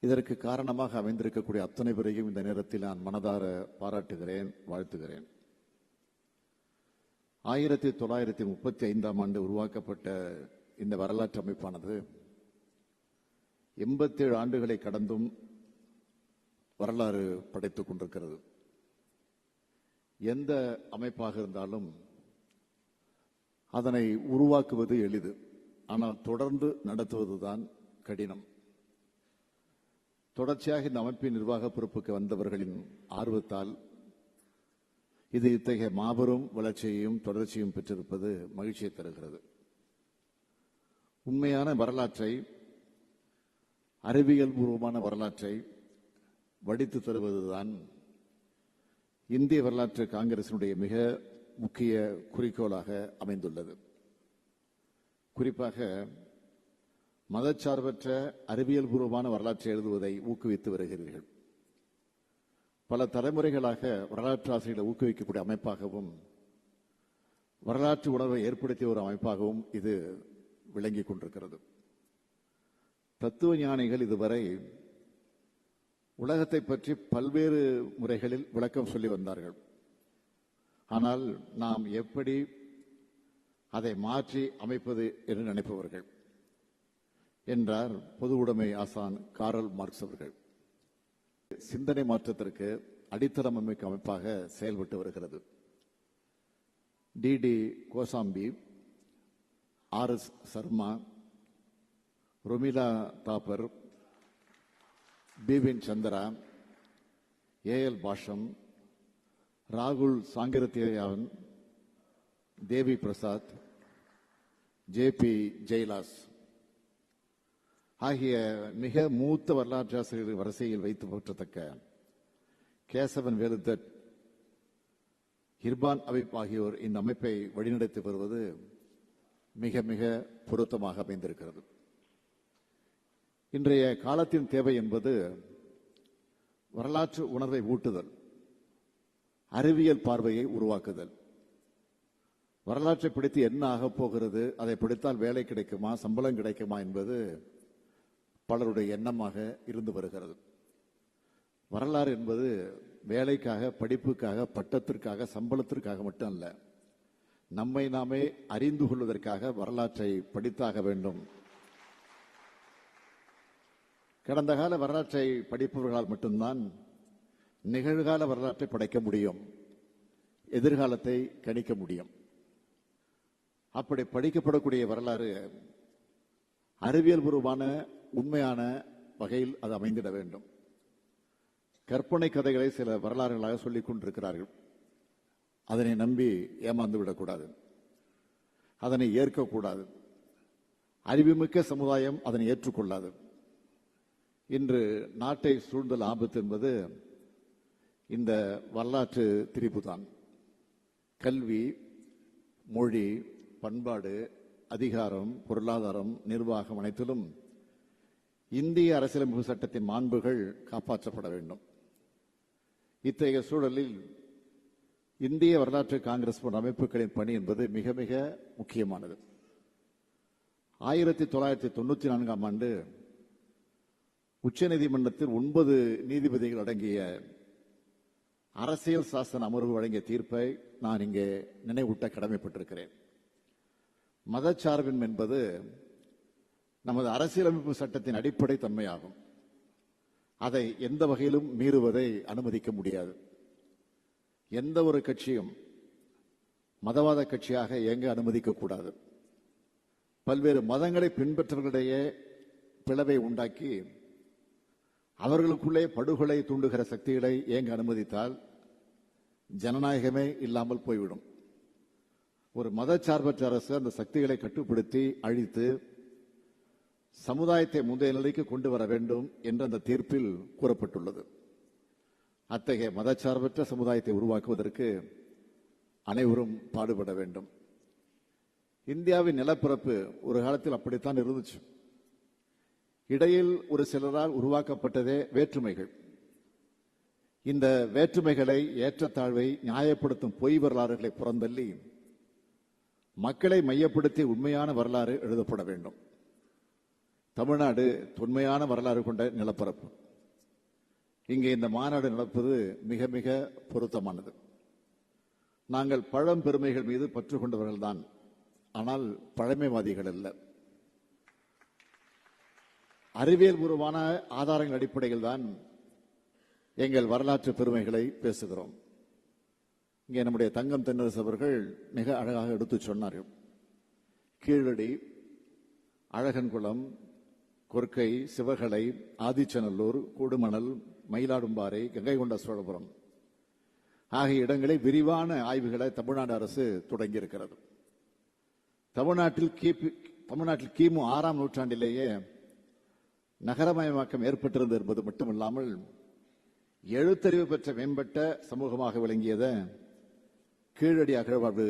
இதற்கு காரணமாக அமைந்திருக்கக்கூடிய அத்தனை பேரையும் இந்த நேரத்தில் நான் மனதார பாராட்டுகிறேன், வாழ்த்துகிறேன். 1935ஆம் ஆண்டு உருவாக்கப்பட்ட இந்த வரலாற்று அமைப்பானது 87 ஆண்டுகளை கடந்தும் வரலாறு படைத்துக் கொண்டிருக்கிறது. எந்த அமைப்பாக இருந்தாலும் அதனை உருவாக்குவது எளிது, ஆனால் தொடர்ந்து நடத்துவதுதான் கடினம். தொடர்ச்சியாக இந்த அமைப்பின் நிர்வாக பொறுப்புக்கு வந்தவர்களின் ஆர்வத்தால் இது இத்தகைய மாபெரும் வளர்ச்சியையும் தொடர்ச்சியும் பெற்றிருப்பது மகிழ்ச்சியை தருகிறது. உண்மையான வரலாற்றை, அறிவியல் பூர்வமான வரலாற்றை வடித்து தருவதுதான் இந்திய வரலாற்று காங்கிரசினுடைய மிக முக்கிய குறிக்கோளாக அமைந்துள்ளது. குறிப்பாக மதச்சார்பற்ற அறிவியல் பூர்வமான வரலாற்றை எழுதுவதை ஊக்குவித்து வருகிறீர்கள். பல தலைமுறைகளாக வரலாற்று ஆசிரியர்களை ஊக்குவிக்கக்கூடிய அமைப்பாகவும் வரலாற்று உணர்வை ஏற்படுத்திய ஒரு அமைப்பாகவும் இது விளங்கிக் கொண்டிருக்கிறது. தத்துவ ஞானிகள் இதுவரை உலகத்தை பற்றி பல்வேறு முறைகளில் விளக்கம் சொல்லி வந்தார்கள். ஆனால் நாம் எப்படி அதை மாற்றி அமைப்பது என்று நினைப்பவர்கள் என்றார் பொது உடைமை ஆசான் காரல் மார்க்ஸ் அவர்கள். சிந்தனை மாற்றத்திற்கு அடித்தளம் அமைக்கும் அமைப்பாக செயல்பட்டு வருகிறது. D Kosambi, RS Sharma, Romila Thapar, Bipin Chandra, AL Basham, ராகுல் சாங்கிரத்தியான், தேவி பிரசாத், JP ஜெயலாஸ் ஆகிய மிக மூத்த வரலாற்று ஆசிரியர்கள் வரிசையில் வைத்து போற்றத்தக்க கேசவன் வேலுத்தட், ஹிர்பான் அபிப் ஆகியோர் இந்த அமைப்பை வழிநடத்தி வருவது மிக மிக பொருத்தமாக அமைந்திருக்கிறது. இன்றைய காலத்தின் தேவை என்பது வரலாற்று உணர்வை ஊட்டுதல், அறிவியல் பார்வையை உருவாக்குதல். வரலாற்றை படித்து என்ன ஆகப் போகிறது, அதை படித்தால் வேலை கிடைக்குமா, சம்பளம் கிடைக்குமா என்பது பலருடைய எண்ணமாக இருந்து வருகிறது. வரலாறு என்பது வேலைக்காக, படிப்புக்காக, பட்டத்திற்காக, சம்பளத்திற்காக மட்டும் அல்ல, நம்மை நாமே அறிந்து கொள்வதற்காக வரலாற்றை படித்தாக வேண்டும். கடந்த கால வரலாற்றை படிப்பவர்களால் மட்டும்தான் நிகழ்கால வரலாற்றை படைக்க முடியும் எதிர்காலத்தை கணிக்க முடியும். அப்படி படிக்கப்படக்கூடிய வரலாறு அறிவியல் பூர்வமான உண்மையான வகையில் அது அமைந்திட வேண்டும். கற்பனை கதைகளை சில வரலாறுகளாக சொல்லிக் கொண்டிருக்கிறார்கள். அதனை நம்பி ஏமாந்து விடக்கூடாது, அதனை ஏற்கக்கூடாது. அறிவுமிக்க சமுதாயம் அதனை ஏற்றுக்கொள்ளாது. இன்று நாட்டை சூழ்ந்தல் ஆபத்து என்பது இந்த வரலாற்று திரிபுதான். கல்வி, மொழி, பண்பாடு, அதிகாரம், பொருளாதாரம், நிர்வாகம் அனைத்திலும் இந்திய அரசியலமைப்பு சட்டத்தின் மாண்புகள் காப்பாற்றப்பட வேண்டும். இத்தகைய சூழலில் இந்திய வரலாற்று காங்கிரஸ் போன்ற அமைப்புகளின் பணி என்பது மிக மிக முக்கியமானது. 1994ஆம் ஆண்டு உச்சநீதிமன்றத்தில் 9 நீதிபதிகள் அடங்கிய அரசியல் சாசன அமர்வு வழங்கிய தீர்ப்பை நான் இங்கே நினைவூட்ட கடமைப்பட்டிருக்கிறேன். மதச்சார்பின்மை என்பது நமது அரசியலமைப்பு சட்டத்தின் அடிப்படை தன்மையாகும். அதை எந்த வகையிலும் மீறுவதை அனுமதிக்க முடியாது. எந்த ஒரு கட்சியும் மதவாத கட்சியாக இயங்க அனுமதிக்கக்கூடாது. பல்வேறு மதங்களை பின்பற்றவர்களிடையே பிளவை உண்டாக்கி அவர்களுக்குள்ளே படுகொலை தூண்டுகிற சக்திகளை இயங்க அனுமதித்தால் ஜனநாயகமே இல்லாமல் போய்விடும். ஒரு மதச்சார்பற்ற அரசு அந்த சக்திகளை கட்டுப்படுத்தி அழித்து சமுதாயத்தை முந்தைய நிலைக்கு கொண்டு வர வேண்டும் என்று அந்த தீர்ப்பில் கூறப்பட்டுள்ளது. அத்தகைய மதச்சார்பற்ற சமுதாயத்தை உருவாக்குவதற்கு அனைவரும் பாடுபட வேண்டும். இந்தியாவின் நிலப்பரப்பு ஒரு காலத்தில் அப்படித்தான் இருந்துச்சு. இடையில் ஒரு சிலரால் உருவாக்கப்பட்டதே வேற்றுமைகள். இந்த வேற்றுமைகளை, ஏற்றத்தாழ்வை நியாயப்படுத்தும் பொய் வரலாறுகளை புறந்தள்ளி மக்களை மையப்படுத்தி உண்மையான வரலாறு எழுதப்பட வேண்டும். தமிழ்நாடு தொன்மையான வரலாறு கொண்ட நிலப்பரப்பு. இங்கே இந்த மாநாடு நடப்பது மிக மிக பொருத்தமானது. நாங்கள் பழம்பெருமைகள் மீது பற்று கொண்டவர்கள்தான், ஆனால் பழமைவாதிகள் அல்ல. அறிவியல் பூர்வமான ஆதாரங்கள் அடிப்படையில் தான் எங்கள் வரலாற்று பெருமைகளை பேசுகிறோம். இங்கே நம்முடைய தங்கம் தென்னரசு அவர்கள் மிக அழகாக எடுத்து சொன்னார்கள். கீழடி, அழகன்குளம், கொர்க்கை, சிவகலை, ஆதிச்சநல்லூர், கூடுமணல், மயிலாடும்பாறை, கங்கை கொண்ட சோழபுரம் ஆகிய இடங்களை விரிவான ஆய்வுகளை தமிழ்நாடு அரசு தொடங்கியிருக்கிறது. தமிழ்நாட்டில் கிமு 6ஆம் நூற்றாண்டிலேயே நகரமயமாக்கம் ஏற்பட்டிருந்தது என்பது மட்டுமில்லாமல் எழுத்தறிவு பெற்ற மேம்பட்ட சமூகமாக விளங்கியத கீழடி அகழ்வாய்வு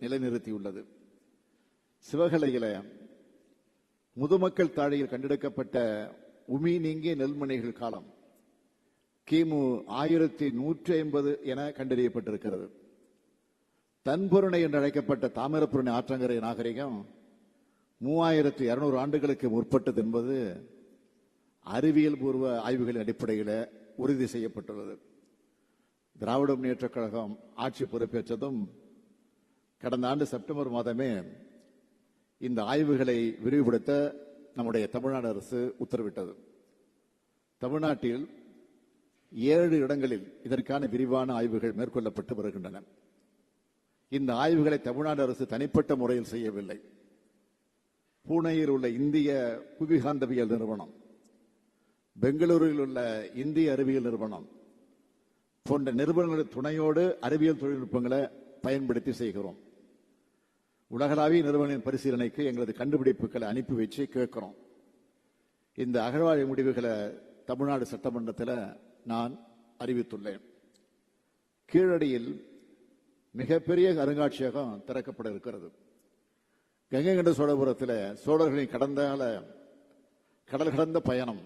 நிலைநிறுத்தியுள்ளது. சிவகலையில முதுமக்கள் தாழியில் கண்டெடுக்கப்பட்ட உமி நீங்கிய நெல்மணிகள் காலம் கிமு 1150 என கண்டறியப்பட்டிருக்கிறது. தன்பொருணை என்று அழைக்கப்பட்ட தாமிரபரணி ஆற்றங்கரை நாகரிகம் 3200 ஆண்டுகளுக்கு முற்பட்டது என்பது அறிவியல் பூர்வ ஆய்வுகளின் அடிப்படையில் உறுதி செய்யப்பட்டுள்ளது. திராவிட முன்னேற்றக் கழகம் ஆட்சி பொறுப்பேற்றதும் கடந்த ஆண்டு செப்டம்பர் மாதமே இந்த ஆய்வுகளை விரிவுபடுத்த நம்முடைய தமிழ்நாடு அரசு உத்தரவிட்டது. தமிழ்நாட்டில் 7 இடங்களில் இதற்கான விரிவான ஆய்வுகள் மேற்கொள்ளப்பட்டு வருகின்றன. இந்த ஆய்வுகளை தமிழ்நாடு அரசு தனிப்பட்ட முறையில் செய்யவில்லை. பூனேயில் உள்ள இந்திய புவிகாந்தவியல் நிறுவனம், பெங்களூரில் உள்ள இந்திய அறிவியல் நிறுவனம் போன்ற நிறுவனங்களின் துணையோடு அறிவியல் தொழில்நுட்பங்களை பயன்படுத்தி செய்கிறோம். உலகளாவிய நிறுவனங்களின் பரிசீலனைக்கு எங்களது கண்டுபிடிப்புகளை அனுப்பி வச்சு கேட்கிறோம். இந்த அகழ்வாய்வு முடிவுகளை தமிழ்நாடு சட்டமன்றத்தில் நான் அறிவித்துள்ளேன். கீழடியில் மிகப்பெரிய அருங்காட்சியகம் திறக்கப்பட இருக்கிறது. கங்கை கொண்ட சோழபுரத்தில் சோழர்களின் கடல் கடந்த பயணம்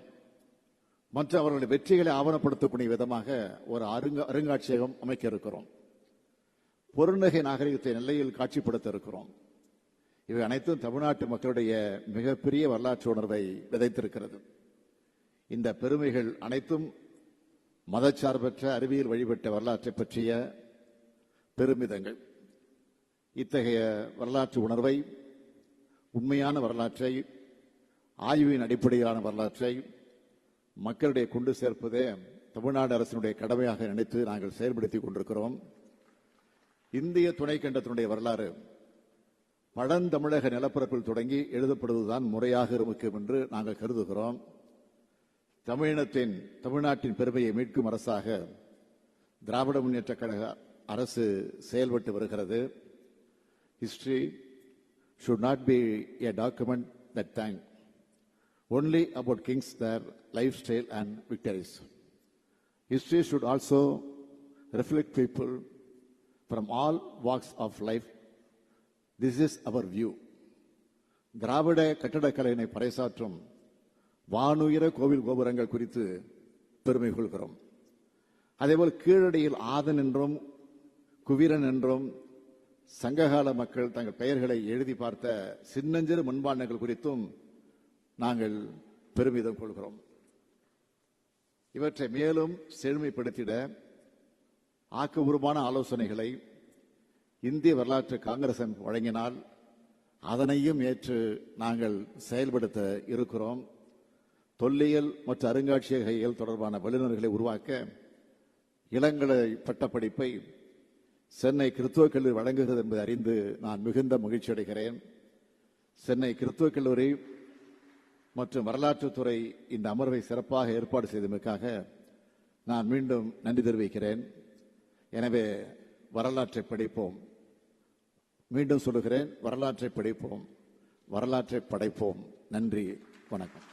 மற்றும் அவர்களின் வெற்றிகளை ஆவணப்படுத்தக்கூடிய விதமாக ஒரு அருங்காட்சியகம் அமைக்க இருக்கிறோம். பொருள்நகை நாகரிகத்தை நெல்லையில் காட்சிப்படுத்த இருக்கிறோம். இவை அனைத்தும் தமிழ்நாட்டு மக்களுடைய மிகப்பெரிய வரலாற்று உணர்வை விதைத்திருக்கிறது. இந்த பெருமைகள் அனைத்தும் மதச்சார்பற்ற அறிவியல் வழிபட்ட வரலாற்றை பற்றிய பெருமிதங்கள். இத்தகைய வரலாற்று உணர்வை, உண்மையான வரலாற்றை, ஆய்வின் அடிப்படையிலான வரலாற்றை மக்களிடையே கொண்டு சேர்ப்பதே தமிழ்நாடு அரசினுடைய கடமையாக நினைத்து நாங்கள் செயல்படுத்திக் கொண்டிருக்கிறோம். இந்திய துணைக்கண்டத்தினுடைய வரலாறு பழந்தமிழக நிலப்பரப்பில் தொடங்கி எழுதப்படுவதுதான் முறையாக இருக்கும் என்று நாங்கள் கருதுகிறோம். தமிழ்நாட்டின் பெருமையை மீட்கும் அரசாக திராவிட முன்னேற்றக் கழக அரசு செயல்பட்டு வருகிறது. History should not be a document that thank only about kings, their lifestyle and victories. History should also reflect people from all walks of life. This is our view. திராவிட கட்டடக்கலையினை பறைசாற்றும் வானுயர கோவில் கோபுரங்கள் குறித்து பெருமை கொள்கிறோம். அதேபோல் கீழடியில் ஆதன் என்றும் குவீரன் என்றும் சங்ககால மக்கள் தங்கள் பெயர்களை எழுதி பார்த்த சின்னஞ்சிறு மண்பாண்டங்கள் குறித்தும் நாங்கள் பெருமிதம் கொள்கிறோம். இவற்றை மேலும் செழுமைப்படுத்திட ஆக்கபூர்வமான ஆலோசனைகளை இந்திய வரலாற்று காங்கிரஸ் வழங்கினால் அதனையும் ஏற்று நாங்கள் செயல்படுத்த இருக்கிறோம். தொல்லியல் மற்றும் அருங்காட்சியகவியல் தொடர்பான வல்லுநர்களை உருவாக்க இளங்கலை பட்டப்படிப்பை சென்னை கிறித்துவ கல்லூரி வழங்குகிறது என்பதை அறிந்து நான் மிகுந்த மகிழ்ச்சி அடைகிறேன். சென்னை கிறித்துவ கல்லூரி மற்றும் வரலாற்றுத்துறை இந்த அமர்வை சிறப்பாக ஏற்பாடு செய்தமைக்காக நான் மீண்டும் நன்றி தெரிவிக்கிறேன். எனவே வரலாற்றை படிப்போம். மீண்டும் சொல்லுகிறேன், வரலாற்றை படிப்போம், வரலாற்றை படைப்போம். நன்றி, வணக்கம்.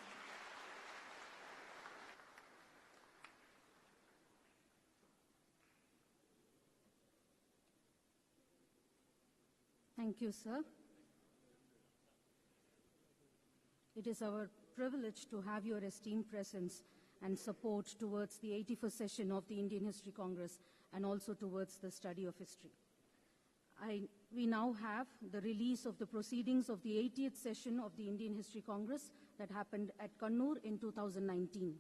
Thank you, sir. It is our privilege to have your esteemed presence and support towards the 81st session of the Indian History Congress and also towards the study of history. We now have the release of the proceedings of the 80th session of the Indian History Congress that happened at Kannur in 2019.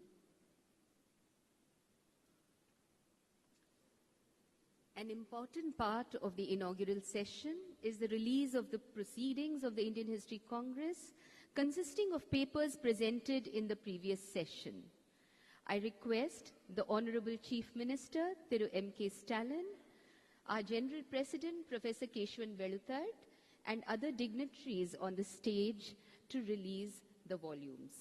An important part of the inaugural session is the release of the proceedings of the Indian History Congress, consisting of papers presented in the previous session. I request the Honorable Chief Minister, Thiru M.K. Stalin, our General President, Professor Keshwan Veluthart, and other dignitaries on the stage to release the volumes.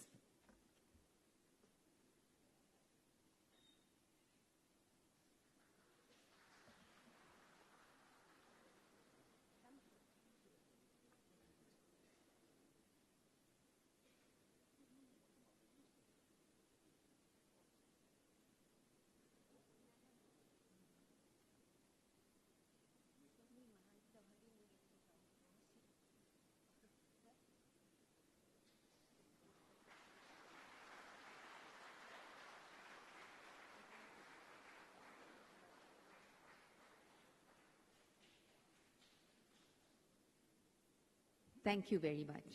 Thank you very much.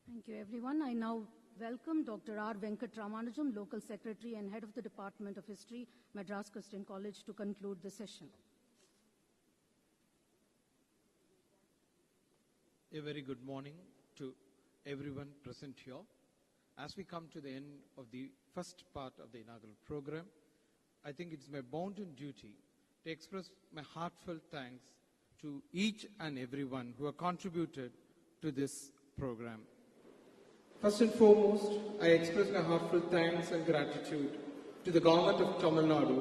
Thank you, everyone. I now welcome Dr. R. Venkat Ramanujam, Local Secretary and Head of the Department of History, Madras Christian College, to conclude the session. A very good morning to everyone present here. As we come to the end of the first part of the inaugural program, I think it's my bounden duty to express my heartfelt thanks to each and everyone who have contributed to this program. First and foremost, I express my heartfelt thanks and gratitude to the Government of Tamil Nadu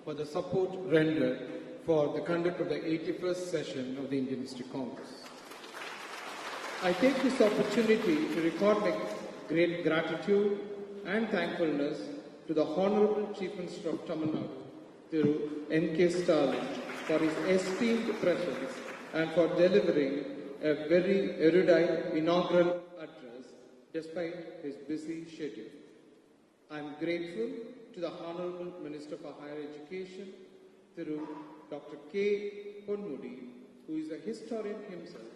for the support rendered for the conduct of the 81st session of the Indian History Congress. I take this opportunity to record my great gratitude and thankfulness to the Honorable Chief Minister of Tamil Nadu, Thiru M.K. Stalin, for his esteemed presence and for delivering a very erudite inaugural address despite his busy schedule. I am grateful to the Honorable Minister for Higher Education, Thiru Dr. K. Ponmudi, who is a historian himself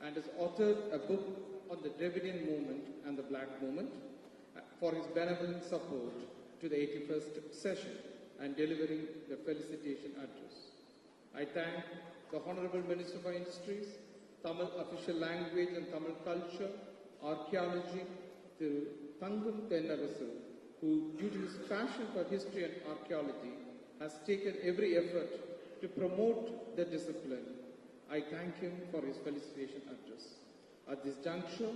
and has authored a book on the Dravidian movement and the Black movement, for his benevolent support to the 81st session and delivering the felicitation address. I thank the Honorable Minister for Industries, Tamil official language and Tamil culture, archaeology, Thiru Thangam Tennarasu, who, due to his passion for history and archaeology, has taken every effort to promote the discipline. I thank him for his felicitation address. At this juncture,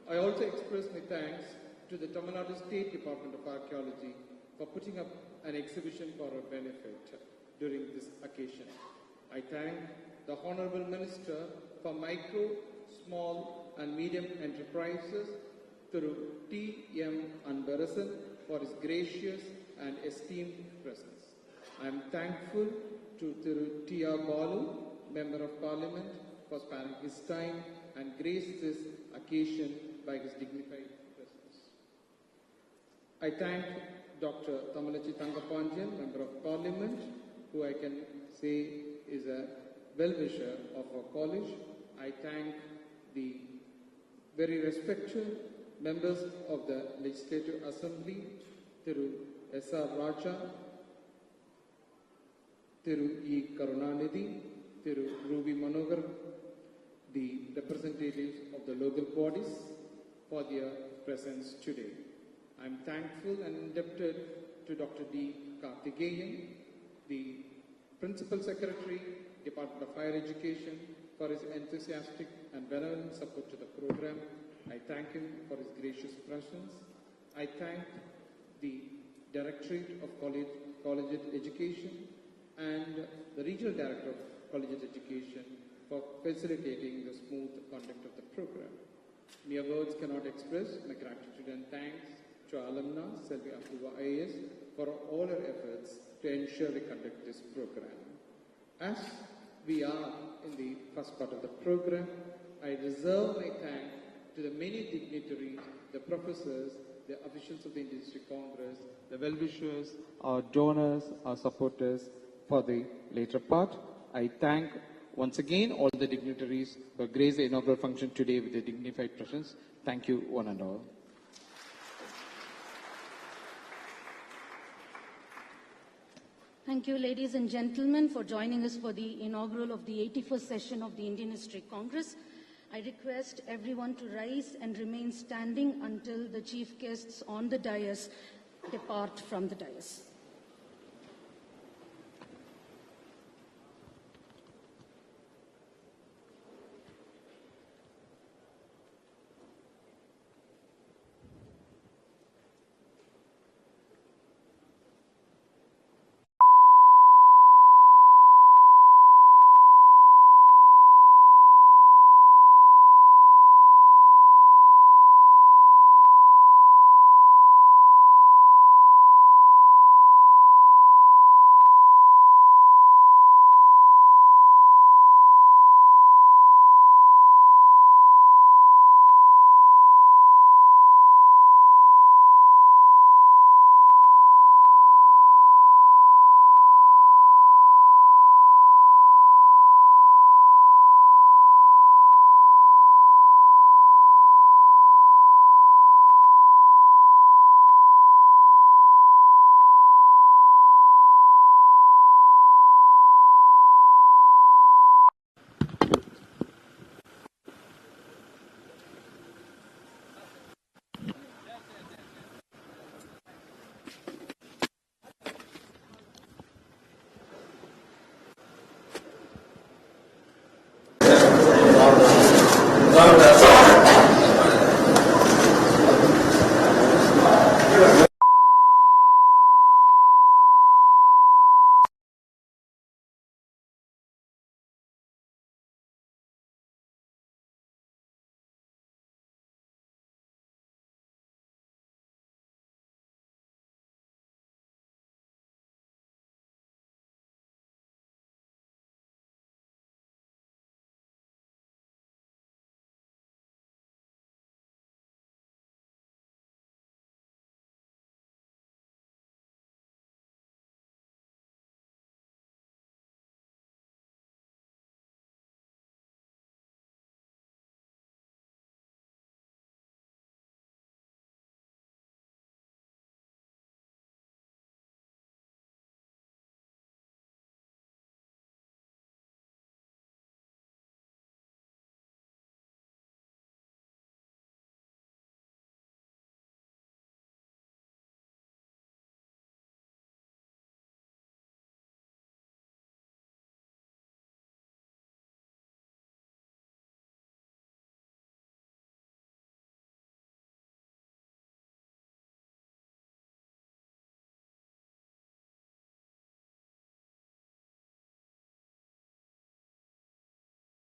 I also express my thanks to the Tamil Nadu State Department of Archaeology for putting up an exhibition for our benefit during this occasion. I thank the Honorable Minister for Micro, Small and Medium Enterprises through T.M. Anbarasan for his gracious and esteemed presence. I am thankful to Thiru T.R. Balu, Member of Parliament, for sparing his time and graced this occasion by his dignified presence. I thank Dr. Tamalachi Thangapandian, Member of Parliament, who I can say is a well-wisher of our college. I thank the very respected members of the Legislative Assembly, Thiru S.R. Raja, Thiru E. Karunanidhi, Thiru Ruby Manogar, the representatives of the local bodies for their presence today. I am thankful and indebted to Dr. D. Karthikeyan, the Principal Secretary, Department of Higher Education, for his enthusiastic and benevolent support to the program. I thank him for his gracious presence. I thank the Directorate of Collegiate Education and the Regional Director of Collegiate Education for facilitating the smooth conduct of the program. Mere words cannot express my gratitude and thanks to our alumna, Selvi Apuva IAS, for all her efforts to ensure we conduct this program. As we are in the first part of the program, I reserve my thanks to the many dignitaries, the professors, the officials of the Indian District Congress, the well-wishers, our donors, our supporters for the later part. I thank once again all the dignitaries who graced the inaugural function today with their dignified presence. Thank you one and all. Thank you, ladies and gentlemen, for joining us for the inaugural of the 81st session of the Indian History Congress. I request everyone to rise and remain standing until the chief guests on the dais depart from the dais.